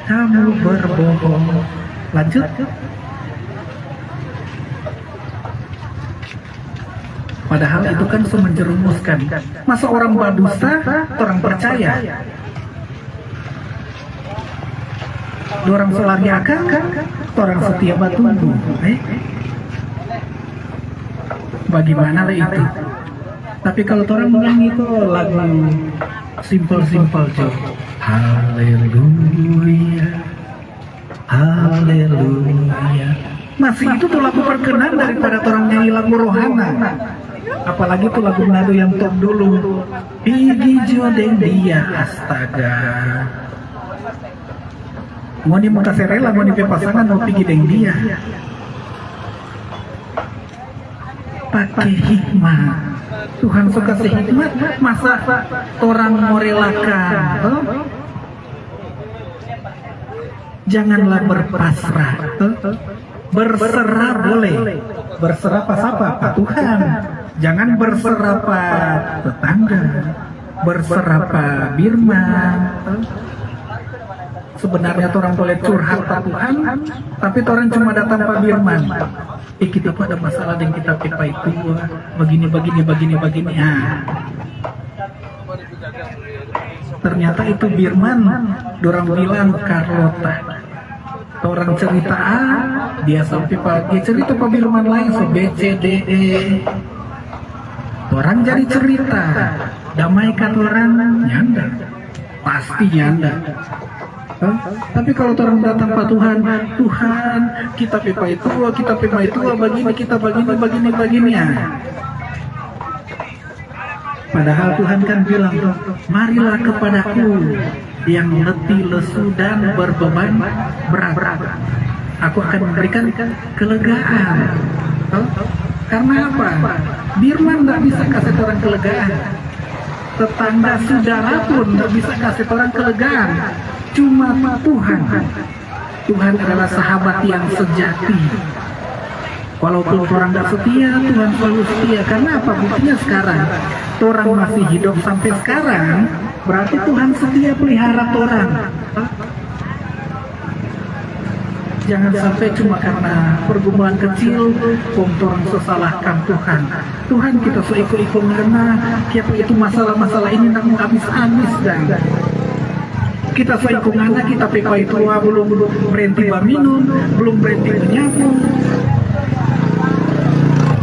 kamu berbohong. Lanjut. Padahal itu kan semenjerumuskan. Masa orang berdusta, orang percaya. Orang selagi akan, orang setia batunggu. Bagaimana lah itu? Tapi kalau orang bilang itu lagu simple-simple jo. Haleluya, haleluya. Masih itu tuh lagu perkenan daripada orang nyanyi lagu rohana. Apalagi tuh lagu nado yang top dulu. Igi jodeng dia, astaga. Mau di muka serela, mau di pasangan, mau pergi deng dia. Pakai hikmah. Tuhan suka hikmat, masa orang mau relakan. Janganlah berpasrah. Berserah boleh. Berserah apa? Pak Tuhan. Jangan berserah Pak tetangga. Berserah Pak Birman. Sebenarnya orang boleh curhat Pak Tuhan, tapi orang cuma datang Pak Birman. Kita pada masalah dan kita pipa itu begini. Ternyata itu Birman, orang bilang Carlota. Orang cerita A, dia sampai dia cerita Pak Birman lain, so B, C, D, E. Orang jadi cerita, damaikan orang, nyanda. Pasti nyanda. Tapi kalau orang datang Pak Tuhan, Tuhan kita pipa itu begini, kita begini ya. Padahal Tuhan kan bilang, marilah kepadaku yang letih, lesu dan berbeban berat. Aku akan memberikan kelegaan. Karena apa? Birman tidak bisa kasih orang kelegaan. Tetangga saudara pun tidak bisa kasih orang kelegaan. Cuma Tuhan. Tuhan adalah sahabat yang sejati. Walaupun orang tidak setia, Tuhan selalu setia. Karena apa? Buktinya sekarang orang masih hidup sampai sekarang, berarti Tuhan setia pelihara orang. Jangan sampai cuma karena pergumulan kecil orang sesalahkan Tuhan. Tuhan kita seiko-iko ngena, kita itu masalah-masalah ini nak mau habis-habis dan kita seiko ngena, kita pekai tua belum berhenti minum, belum berhenti menyapu.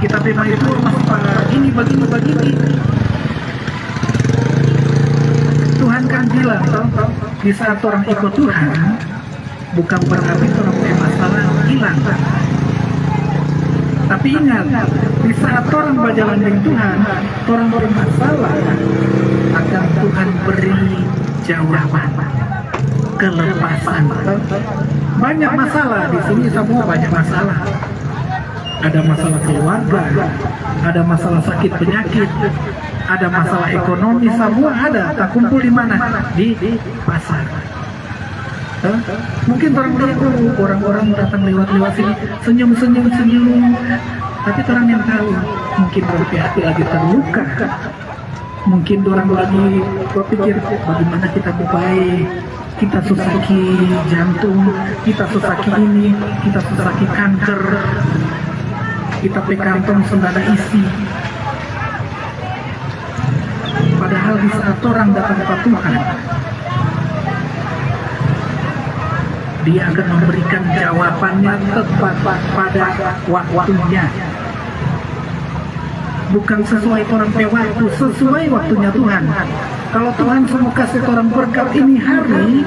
Kita pekai itu masih ini begini. Tuhan kan bilang, di saat orang ikut Tuhan, bukan berarti orang punya masalah hilang. Tapi ingat, di saat orang berjalan dengan Tuhan, orang bermasalah, akan Tuhan beri jawaban, kelepasan. Banyak masalah di sini, semua banyak masalah. Ada masalah keluarga, ada masalah sakit penyakit, ada masalah ekonomi, semua ada. Tak kumpul di mana? Di pasar. Mungkin orang lihat orang-orang datang lewat sini senyum. Tapi orang yang tahu, mungkin orang hati lagi terluka. Mungkin orang lagi berpikir bagaimana kita baik. Kita susaki jantung, kita susaki ini, kita susaki kanker. Kita pe kantong sendana isi. Padahal di saat orang datang ke Tuhan, Dia akan memberikan jawabannya tepat pada waktunya. Bukan sesuai orang pe waktu, sesuai waktunya Tuhan. Kalau Tuhan semua kasih orang berkat ini hari,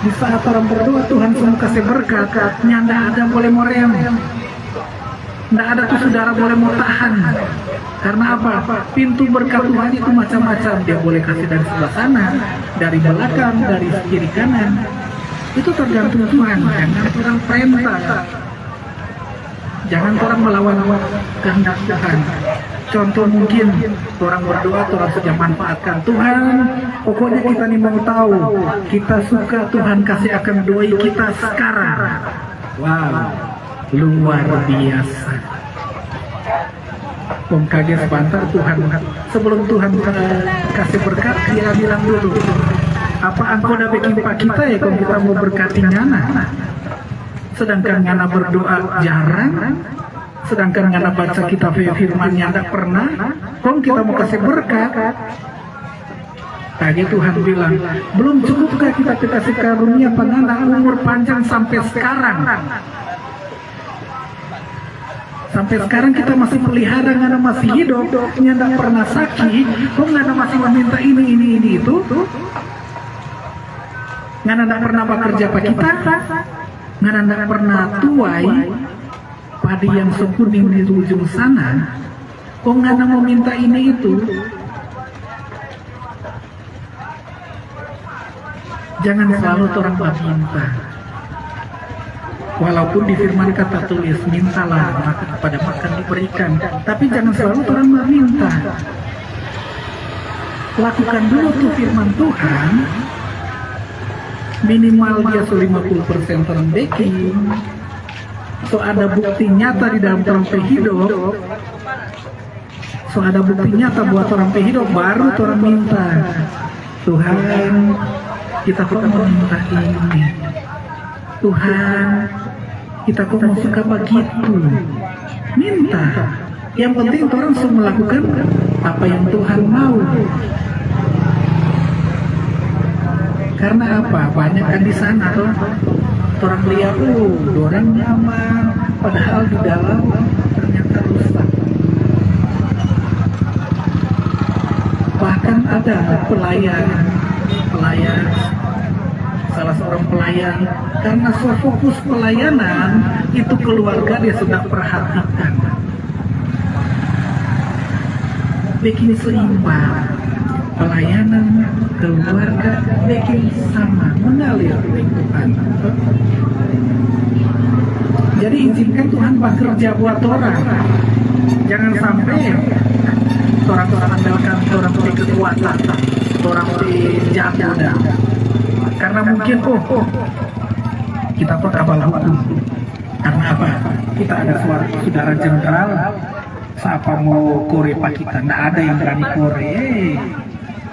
di saat orang berdoa Tuhan semua kasih berkat, nyanda ada boleh mau rem. Tidak ada tuh saudara boleh mau tahan. Karena apa? Pintu berkat Tuhan itu macam-macam. Dia boleh kasih dari sebelah sana, dari belakang, dari kiri kanan. Itu tergantung Tuhan. Jangan orang perintah. Jangan orang melawan kehendak Tuhan. Contoh mungkin orang berdoa, orang sudah manfaatkan Tuhan. Pokoknya kita nih mau tahu, kita suka Tuhan kasih akan doi kita sekarang. Wow, luar biasa. Kaget sebentar Tuhan. Sebelum Tuhan kasih berkat, dia bilang dulu, Apa angko dah bikin pak kita ya kalau kita mau berkati ngana? Sedangkan ngana berdoa jarang, sedangkan ngana baca kitab firman-Nya tidak pernah. Kok kita mau kasih berkat? Tadi Tuhan bilang, belum cukupkah kita kasih karunia pengana umur panjang sampai sekarang? Sampai sekarang kita masih pelihara, ngana masih hidup, nyanda pernah sakit, kok ngana masih meminta ini itu? Ngana tidak pernah bekerja pak kita, ngana tidak pernah tuai padi yang sekuning di ujung sana, kok ngana mau minta ini itu? Jangan selalu orang meminta. Walaupun di firman kata tulis, mintalah maka kepada makan diberikan. Tapi jangan selalu orang meminta. Lakukan dulu tuh firman Tuhan. Minimal dia 50% orang baking. So ada bukti nyata di dalam orang hidup. So ada bukti nyata buat orang hidup, baru orang minta. Tuhan, kita kok mau minta ini. Tuhan, kita kok mau suka begitu. Minta. Yang penting orang semua melakukan apa yang Tuhan mau. Karena apa? Banyak kan di sana tuh orang lihat, orang nyaman, padahal di dalam ternyata rusak. Bahkan ada pelayan, salah seorang pelayan, karena fokus pelayanan itu keluarga dia sudah perhatikan, bikin seimbang pelayanan keluarga, bikin sama, mengalir Tuhan. Jadi izinkan Tuhan bekerja buat orang. Jangan sampai orang andalkan orang punya kekuatan, orang jago dah. Karena mungkin kita pun abal hukum. Karena apa? Kita ada saudara jenderal, siapa mau kore pak kita, nggak ada yang berani kore.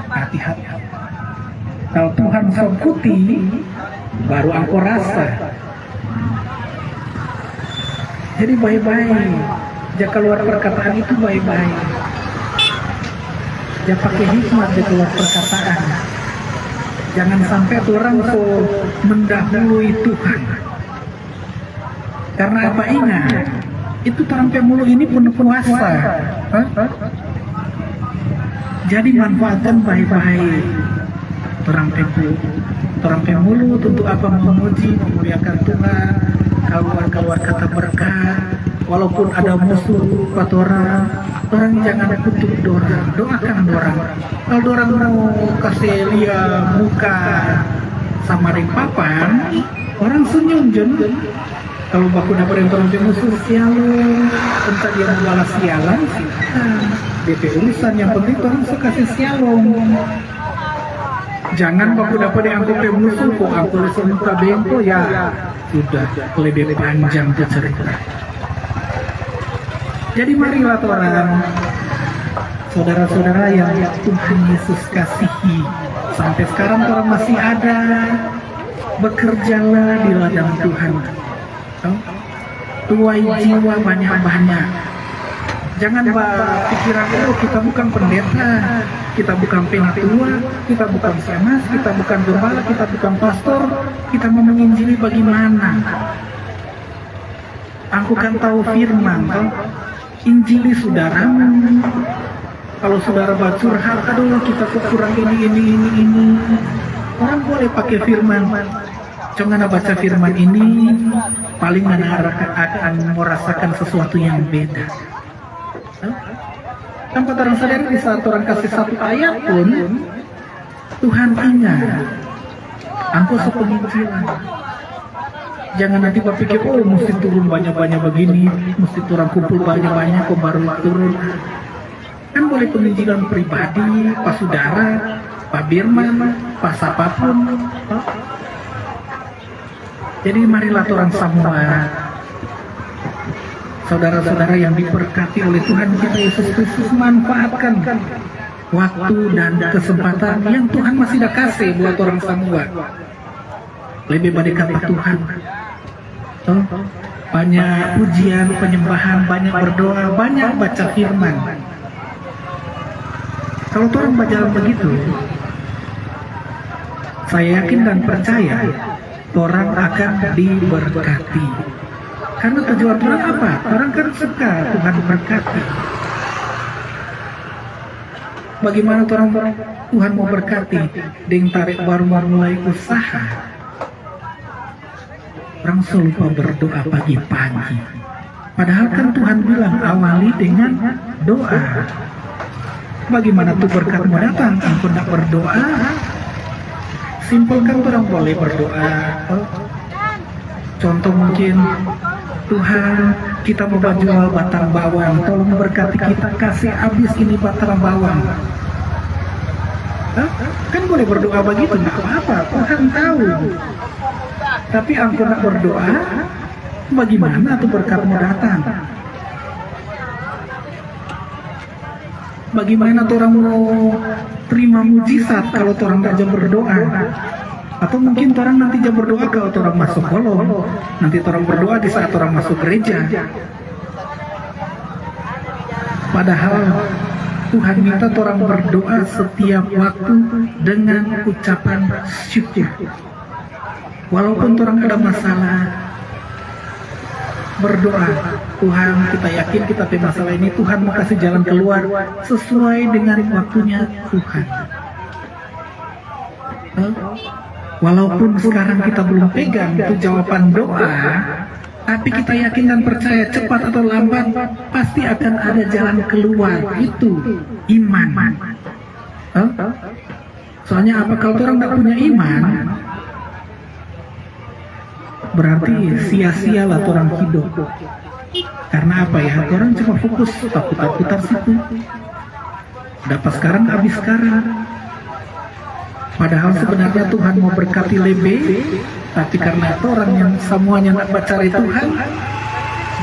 Hati-hati. Kalau Tuhan sangkuti, baru aku rasa. Jadi baik-baik. Jangan keluar perkataan itu baik-baik. Jangan pakai hikmat di keluar perkataan. Jangan sampai orang mendahului Tuhan. Karena apa ingat? Itu sampai mulu ini penuh puasa. Jadi manfaatkan baik-baik. Orang mulu tentu apa memuji, memuliakan Tuhan, keluar kata berkat. Walaupun ada musuh buat orang jangan kutuk dorang, doakan dorang. Kalau dorang mau kasih lihat muka sama ring papan, orang senyum jen. Kalau baku dapat orang musuh sialan, entah dia mau balas sialan, DP urusan. Yang penting orang suka kasih sialong. Jangan baku dapat diangkut musuh, kok angkut muka bengko ya sudah lebih panjang tuh cerita. Jadi marilah orang, saudara-saudara yang Tuhan Yesus kasihi, sampai sekarang orang masih ada, bekerjalah di ladang Tuhan. Tuai jiwa banyak-banyak. Jangan pikiran kita bukan pendeta, kita bukan penatua, kita bukan semas, kita bukan gembala, kita bukan pastor, kita mau menginjili bagaimana? Aku kan tahu firman, injili saudaramu. Kalau saudara curhat, aduh kita kurang ini. Orang boleh pakai firman. Jangan baca firman ini, paling akan merasakan sesuatu yang beda. Tanpa orang sadar di saat orang kasih satu ayat pun, Tuhan ingat, aku sepenginjilan. Jangan nanti berpikir, mesti turun banyak-banyak begini, mesti orang kumpul banyak-banyak, kok baru turun. Kan boleh penginjilan pribadi, Pak Saudara, Pak Birman, Pak siapapun. Jadi marilah orang semua, saudara-saudara yang diberkati oleh Tuhan kita Yesus Kristus, manfaatkan waktu dan kesempatan yang Tuhan masih dah kasih buat orang semua. Lebih banyak kata Tuhan. Oh, banyak pujian, penyembahan, banyak berdoa, banyak baca firman. Kalau orang berjalan begitu, saya yakin dan percaya orang akan diberkati. Karena tujuan Tuhan apa? Orang kan suka Tuhan berkati. Bagaimana orang Tuhan mau berkati? Dengan tarik baru mulai usaha. Orang lupa berdoa pagi-pagi. Padahal kan Tuhan bilang awali dengan doa. Bagaimana tuh berkat mau datang? Engkau tidak berdoa. Simpel kan orang boleh berdoa. Contoh mungkin, Tuhan, kita mau jual batang bawang, tolong berkati kita, kasih habis ini batang bawang. Kan boleh berdoa begitu, nggak apa-apa, Tuhan tahu. Tapi engkau nak berdoa, bagaimana tuh berkat mau datang? Bagaimana orang mau terima mujizat kalau orang tidak jam berdoa? Atau mungkin orang nanti jam berdoa kalau orang masuk kolom, nanti orang berdoa di saat orang masuk gereja. Padahal Tuhan minta orang berdoa setiap waktu dengan ucapan syukur. Walaupun orang ada masalah, berdoa, Tuhan, kita yakin kita punya masalah ini, Tuhan mau kasih jalan keluar sesuai dengan waktunya Tuhan. Walaupun sekarang kita belum pegang itu jawaban doa, tapi kita yakin dan percaya cepat atau lambat pasti akan ada jalan keluar. Itu iman. Soalnya apa, kalau orang tidak punya iman, berarti sia-sialah orang hidup. Karena apa ya, orang cuma fokus putar-putar situ, dapat sekarang habis sekarang. Padahal sebenarnya Tuhan mau berkati lebih, tapi karena itu orang yang semuanya nak mencari Tuhan,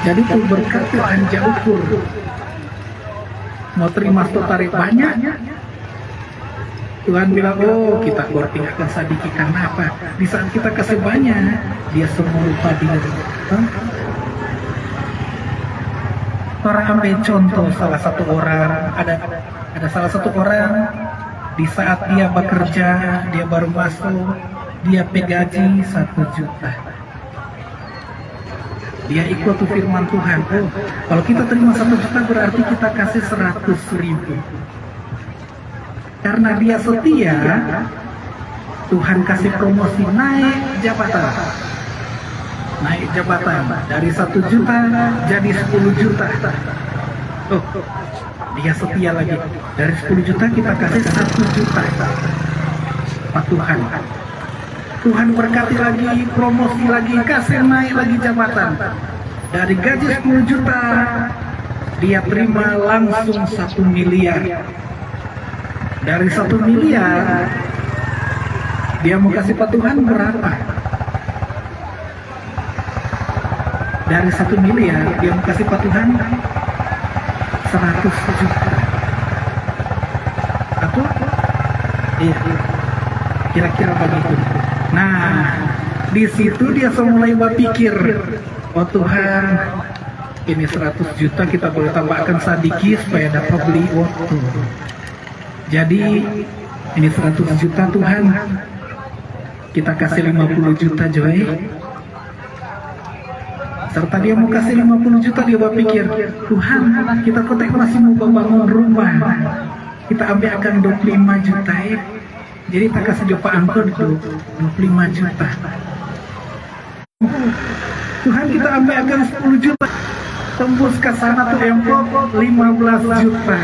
jadi tuh berkat Tuhan jauh ukur. Mau terima tarik banyak, Tuhan bilang, oh kita tinggalkan sedikit. Karena apa? Di saat kita kasih banyak, dia semua lupa diri. Orang ambil contoh salah satu orang, ada salah satu orang, di saat dia bekerja, dia baru masuk, dia gaji 1 juta. Dia ikut firman Tuhan. Oh, kalau kita terima 1 juta berarti kita kasih 100.000. Karena dia setia, Tuhan kasih promosi naik jabatan. Naik jabatan dari 1 juta jadi 10 juta. Oh, dia setia lagi. Dari 10 juta kita kasih 1 juta. Pak Tuhan. Tuhan berkati lagi, promosi lagi, kasih naik lagi jabatan. Dari gaji 10 juta, dia terima langsung 1 miliar. Dari 1 miliar, dia mau kasih Pak Tuhan berapa? Dari 1 miliar, dia mau kasih Pak Tuhan 100 juta. Atau? Iya, kira-kira begitu. Nah, di situ dia mulai berpikir, oh Tuhan, ini 100 juta kita boleh tambahkan sedikit supaya dapat beli waktu. Jadi, ini 100 juta Tuhan, kita kasih 50 juta Joy. Serta dia mau kasih 50 juta, dia berpikir, Tuhan, kita kotek masih mau bangun rumah, kita ambil akan 25 juta ya. Jadi tak kasih jumpa angkot 25 juta. Tuhan, kita ambil akan 10 juta, tembus ke sana tuh empok 15 juta.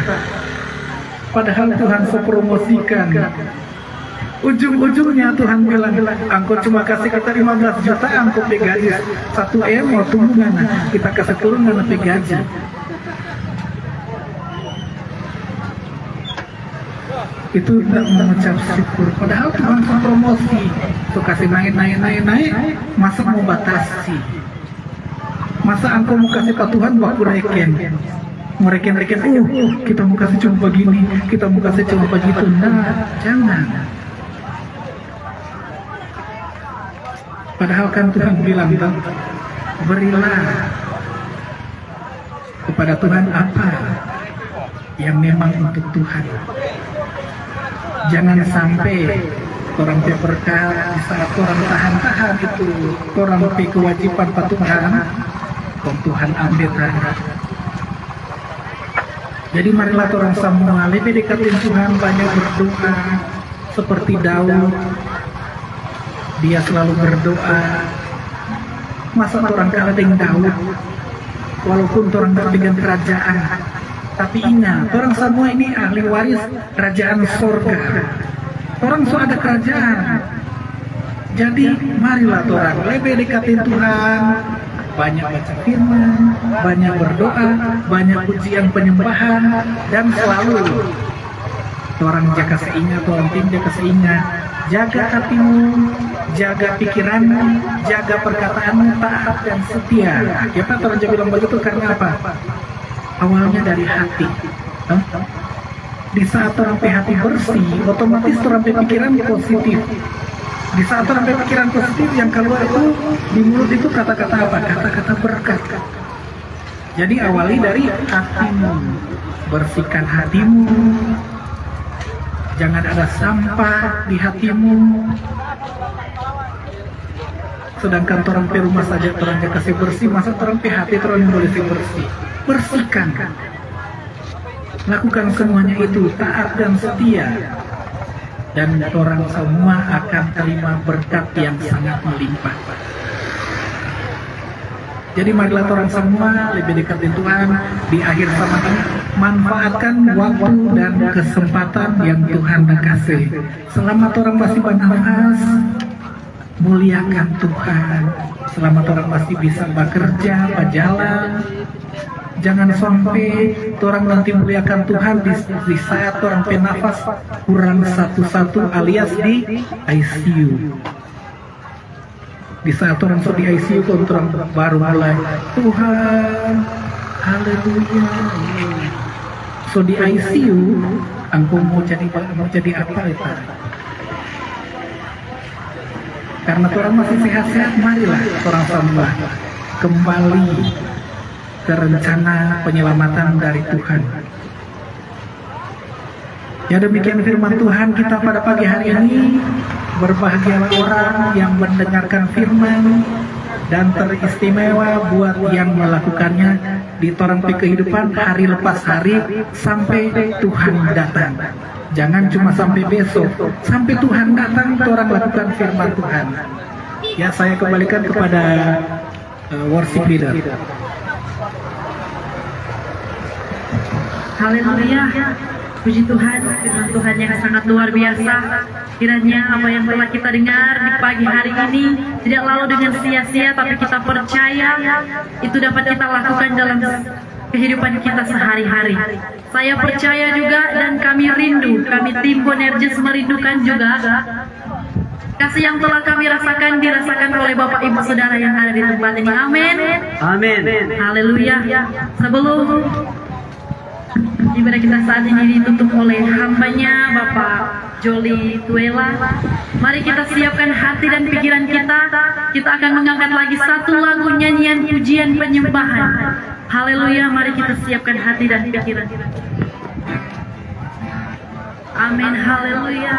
Padahal Tuhan sepromosikan. Ujung-ujungnya Tuhan bilang, engkau cuma kasih kita 15 juta, engkau gaji 1 M, mau tunggu ngana, kita kasih turun ngana gaji. Itu tidak mengucap syukur. Padahal Tuhan promosi, tuh kasih naik, masa mau batasi? Masa engkau mau kasih ke Tuhan waktu reken? mereka kita mau kasih cuma begini, kita mau kasih cuma begitu. Nah, jangan. Padahal kan Tuhan bilang, berilah kepada Tuhan apa yang memang untuk Tuhan. Jangan sampai orang berkah di saat orang tahan itu orang kewajiban Tuhan, dan Tuhan ambil tangan. Jadi marilah orang semua lebih dekatin Tuhan, banyak berdoa seperti Daud. Dia selalu berdoa. Masa orang kalah dengan Daud, walaupun orang dengan kerajaan, tapi ingat, orang semua ini ahli waris kerajaan surga. Orang sudah ada kerajaan. Jadi marilah orang lebih dekatin Tuhan, banyak baca firman, banyak berdoa, banyak pujian penyembahan, dan selalu orang jaga seingat, orang tim jaga seingat, jaga hatimu, jaga pikiranmu, jaga perkataanmu, taat dan setia. Kita orang bilang begitu karena apa? Awalnya dari hati. Di saat orang hati bersih, otomatis orang pikiran positif. Di saat orang pikiran positif, yang keluar itu di mulut itu kata-kata apa? Kata-kata berkat. Jadi awali dari hatimu, bersihkan hatimu. Jangan ada sampah di hatimu. Sedangkan orang rumah saja orang kasih bersih, masa orang hati orang boleh bersih. Bersihkan. Lakukan semuanya itu taat dan setia, dan orang semua akan terima berkat yang sangat melimpah. Jadi marilah orang semua lebih dekat dengan Tuhan di akhir zaman ini. Manfaatkan waktu dan kesempatan yang Tuhan kasih. Selama orang masih bernafas, muliakan Tuhan. Selama orang masih bisa bekerja, berjalan, jangan sampai orang nanti muliakan Tuhan di saat orang penafas kurang satu-satu alias di ICU. Di saat orang di ICU, orang baru mulai Tuhan, haleluya. So di ICU, engkau mau jadi apa itu? Karena orang masih sehat-sehat, marilah orang semua kembali ke rencana penyelamatan dari Tuhan. Ya, demikian firman Tuhan kita pada pagi hari ini. Berbahagialah orang yang mendengarkan firman, dan teristimewa buat yang melakukannya di torang kehidupan hari lepas hari sampai Tuhan datang. Jangan cuma sampai besok, sampai Tuhan datang orang lakukan firman Tuhan. Ya, saya kembalikan kepada worship leader. Haleluya, puji Tuhan, firman Tuhan yang sangat luar biasa. Kiranya apa yang telah kita dengar di pagi hari ini tidak lalu dengan sia-sia, tapi kita percaya itu dapat kita lakukan dalam kehidupan kita sehari-hari. Saya percaya juga, dan kami rindu, kami tim Bonerges merindukan juga kasih yang telah kami rasakan dirasakan oleh Bapak Ibu Saudara yang ada di tempat ini. Amin. Amin. Haleluya. Sebelum ibadah kita saat ini ditutup oleh hambanya Bapak Joli Tuela, mari kita siapkan hati dan pikiran kita. Kita akan mengangkat lagi satu lagu nyanyian pujian penyembahan. Haleluya, mari kita siapkan hati dan pikiran. Amin, haleluya.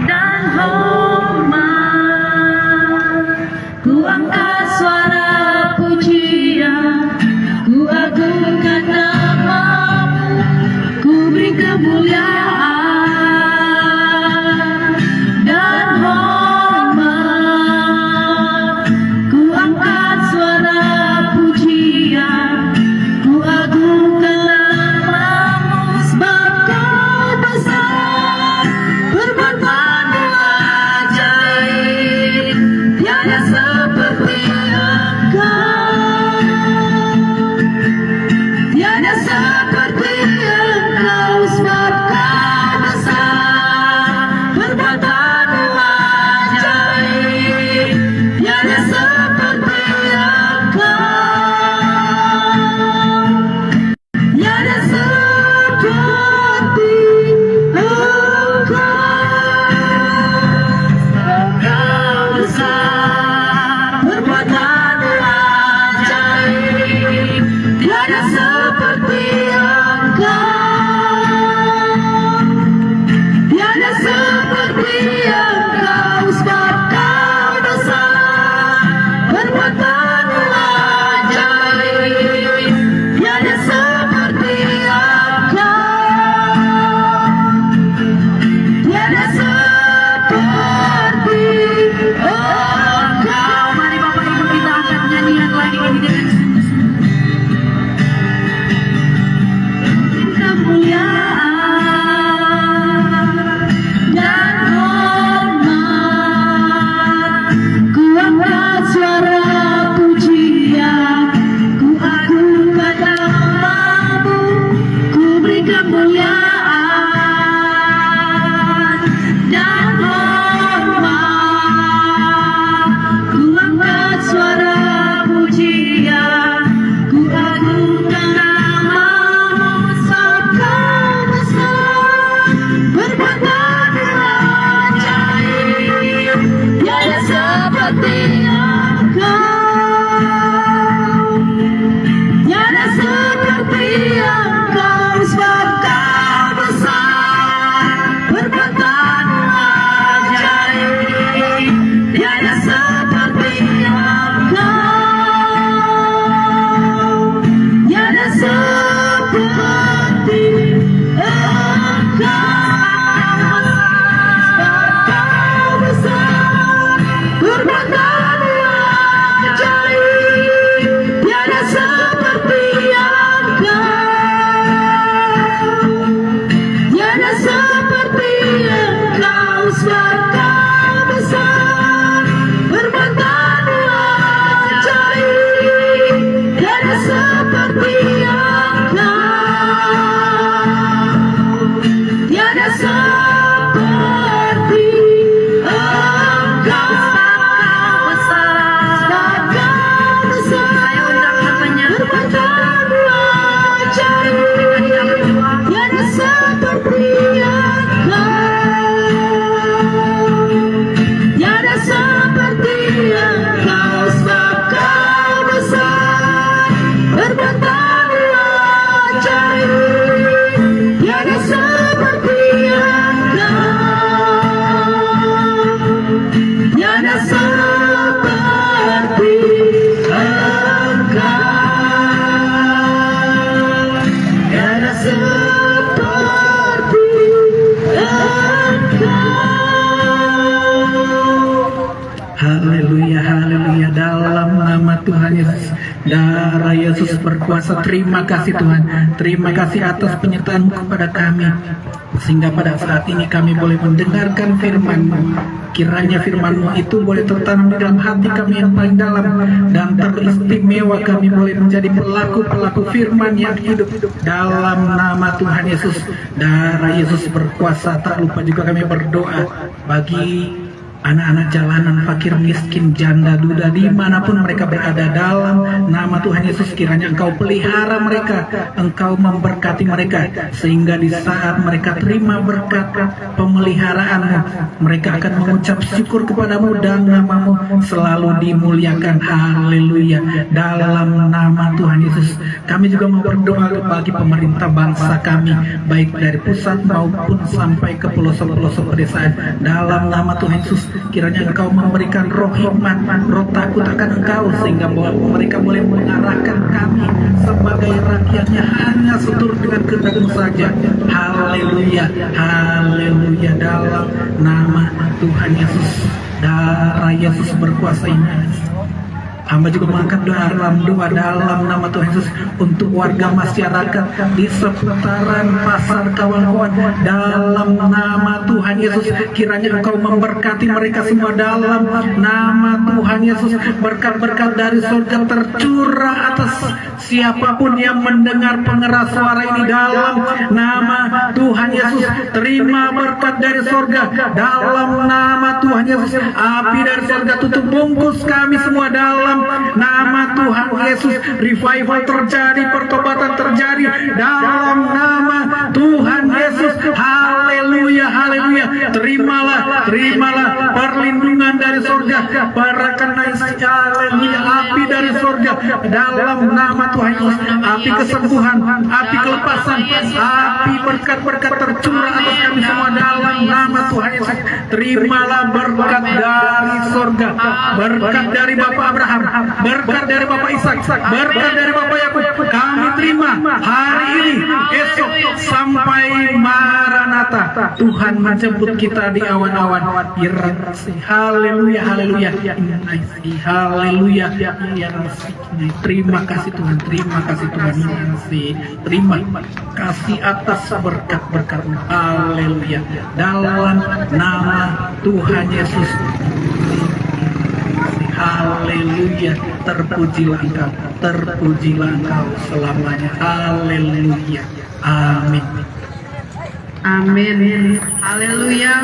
Dan hormat, ku angkat suara pujian, ku agungkan namamu, ku beri kemuliaan. Dan hormat, ku angkat suara pujian, ku agungkan namamu, sebab kau seperti Engkau, tiada seperti Engkau, sebab Kau besar, berkatamu ajaib. Tiada seperti Engkau, tiada seperti Engkau, Kau besar, berkatamu ajaib. Tiada seperti Engkau, tiada seperti Engkau, sebab Kau besar, berkatamu ajaib. Tiada seperti Engkau, tiada seperti Engkau, sebab Kau besar, berkatamu ajaib. Tiada seperti Engkau, tiada seperti Engkau, sebab Kau besar, berkatamu ajaib. Tiada seperti Engkau, tiada seperti Engkau, tiada seperti Engkau. Haleluya, haleluya. Dalam nama Tuhan Yesus, darah Yesus berkuasa. Terima kasih Tuhan. Terima kasih atas penyertaan-Mu kepada kami, sehingga pada saat ini kami boleh mendengarkan firman-Mu. Kiranya firman-Mu itu boleh tertanam di dalam hati kami yang paling dalam, dan teristimewa kami boleh menjadi pelaku-pelaku firman yang hidup. Dalam nama Tuhan Yesus, darah Yesus berkuasa. Tak lupa juga kami berdoa bagi anak-anak jalanan, fakir miskin, janda duda, dimanapun mereka berada. Dalam nama Tuhan Yesus, kiranya Engkau pelihara mereka, Engkau memberkati mereka, sehingga di saat mereka terima berkat pemeliharaan-Mu, mereka akan mengucap syukur kepadamu dan nama-Mu selalu dimuliakan. Haleluya. Dalam nama Tuhan Yesus, kami juga mau berdoa bagi pemerintah bangsa kami, baik dari pusat maupun sampai ke pelosok-pelosok pedesaan. Dalam nama Tuhan Yesus, kiranya Engkau memberikan roh hikmat, roh takut akan Engkau, sehingga mereka boleh mengarahkan kami sebagai rakyatnya hanya seturut dengan kehendak-Mu saja. Haleluya, haleluya. Dalam nama Tuhan Yesus, darah Yesus berkuasa ini. Hamba juga mengangkat doa dalam nama Tuhan Yesus untuk warga masyarakat di seputaran pasar kawan-kawan. Dalam nama Tuhan Yesus, kiranya Engkau memberkati mereka semua. Dalam nama Tuhan Yesus, berkat-berkat dari surga tercurah atas siapapun yang mendengar pengeras suara ini. Dalam nama Tuhan Yesus, terima berkat dari surga. Dalam nama Tuhan Yesus, api dari surga tutup bungkus kami semua. Dalam nama Tuhan Yesus, revival terjadi, pertobatan terjadi. Dalam nama Tuhan Yesus, haleluya, haleluya. Terimalah perlindungan dari surga, haleluya, api dari surga. Dalam nama Tuhan Yesus, api kesembuhan, api kelepasan, api berkat-berkat tercurah atas kami semua. Dalam nama Tuhan Yesus, terimalah berkat dari surga, berkat dari Bapak Abraham, berkat dari Bapak Ishak, berkat dari Bapak Yakub. Kami terima hari ini, esok, sampai Maranatha. Tuhan menjemput kita di awan-awan. Haleluya, haleluya, haleluya. Terima kasih Tuhan, terima kasih Tuhan. Terima kasih atas berkat-berkat-Mu. Haleluya. Dalam nama Tuhan Yesus, haleluya. Terpujilah Engkau selamanya. Haleluya. Amin. Amin. Haleluya.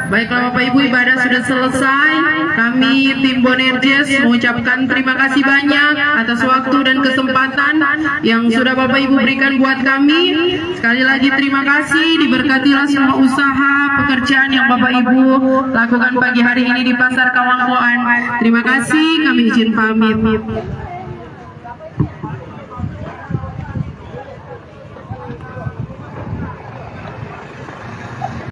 Baiklah Bapak Ibu, ibadah sudah selesai. Kami tim Bonerges mengucapkan terima kasih banyak atas waktu dan kesempatan yang sudah Bapak Ibu berikan buat kami. Sekali lagi terima kasih, diberkatilah semua usaha pekerjaan yang yang Bapak Ibu lakukan pagi hari ini di Pasar Kawangkoan. Terima kasih, kami izin pamit.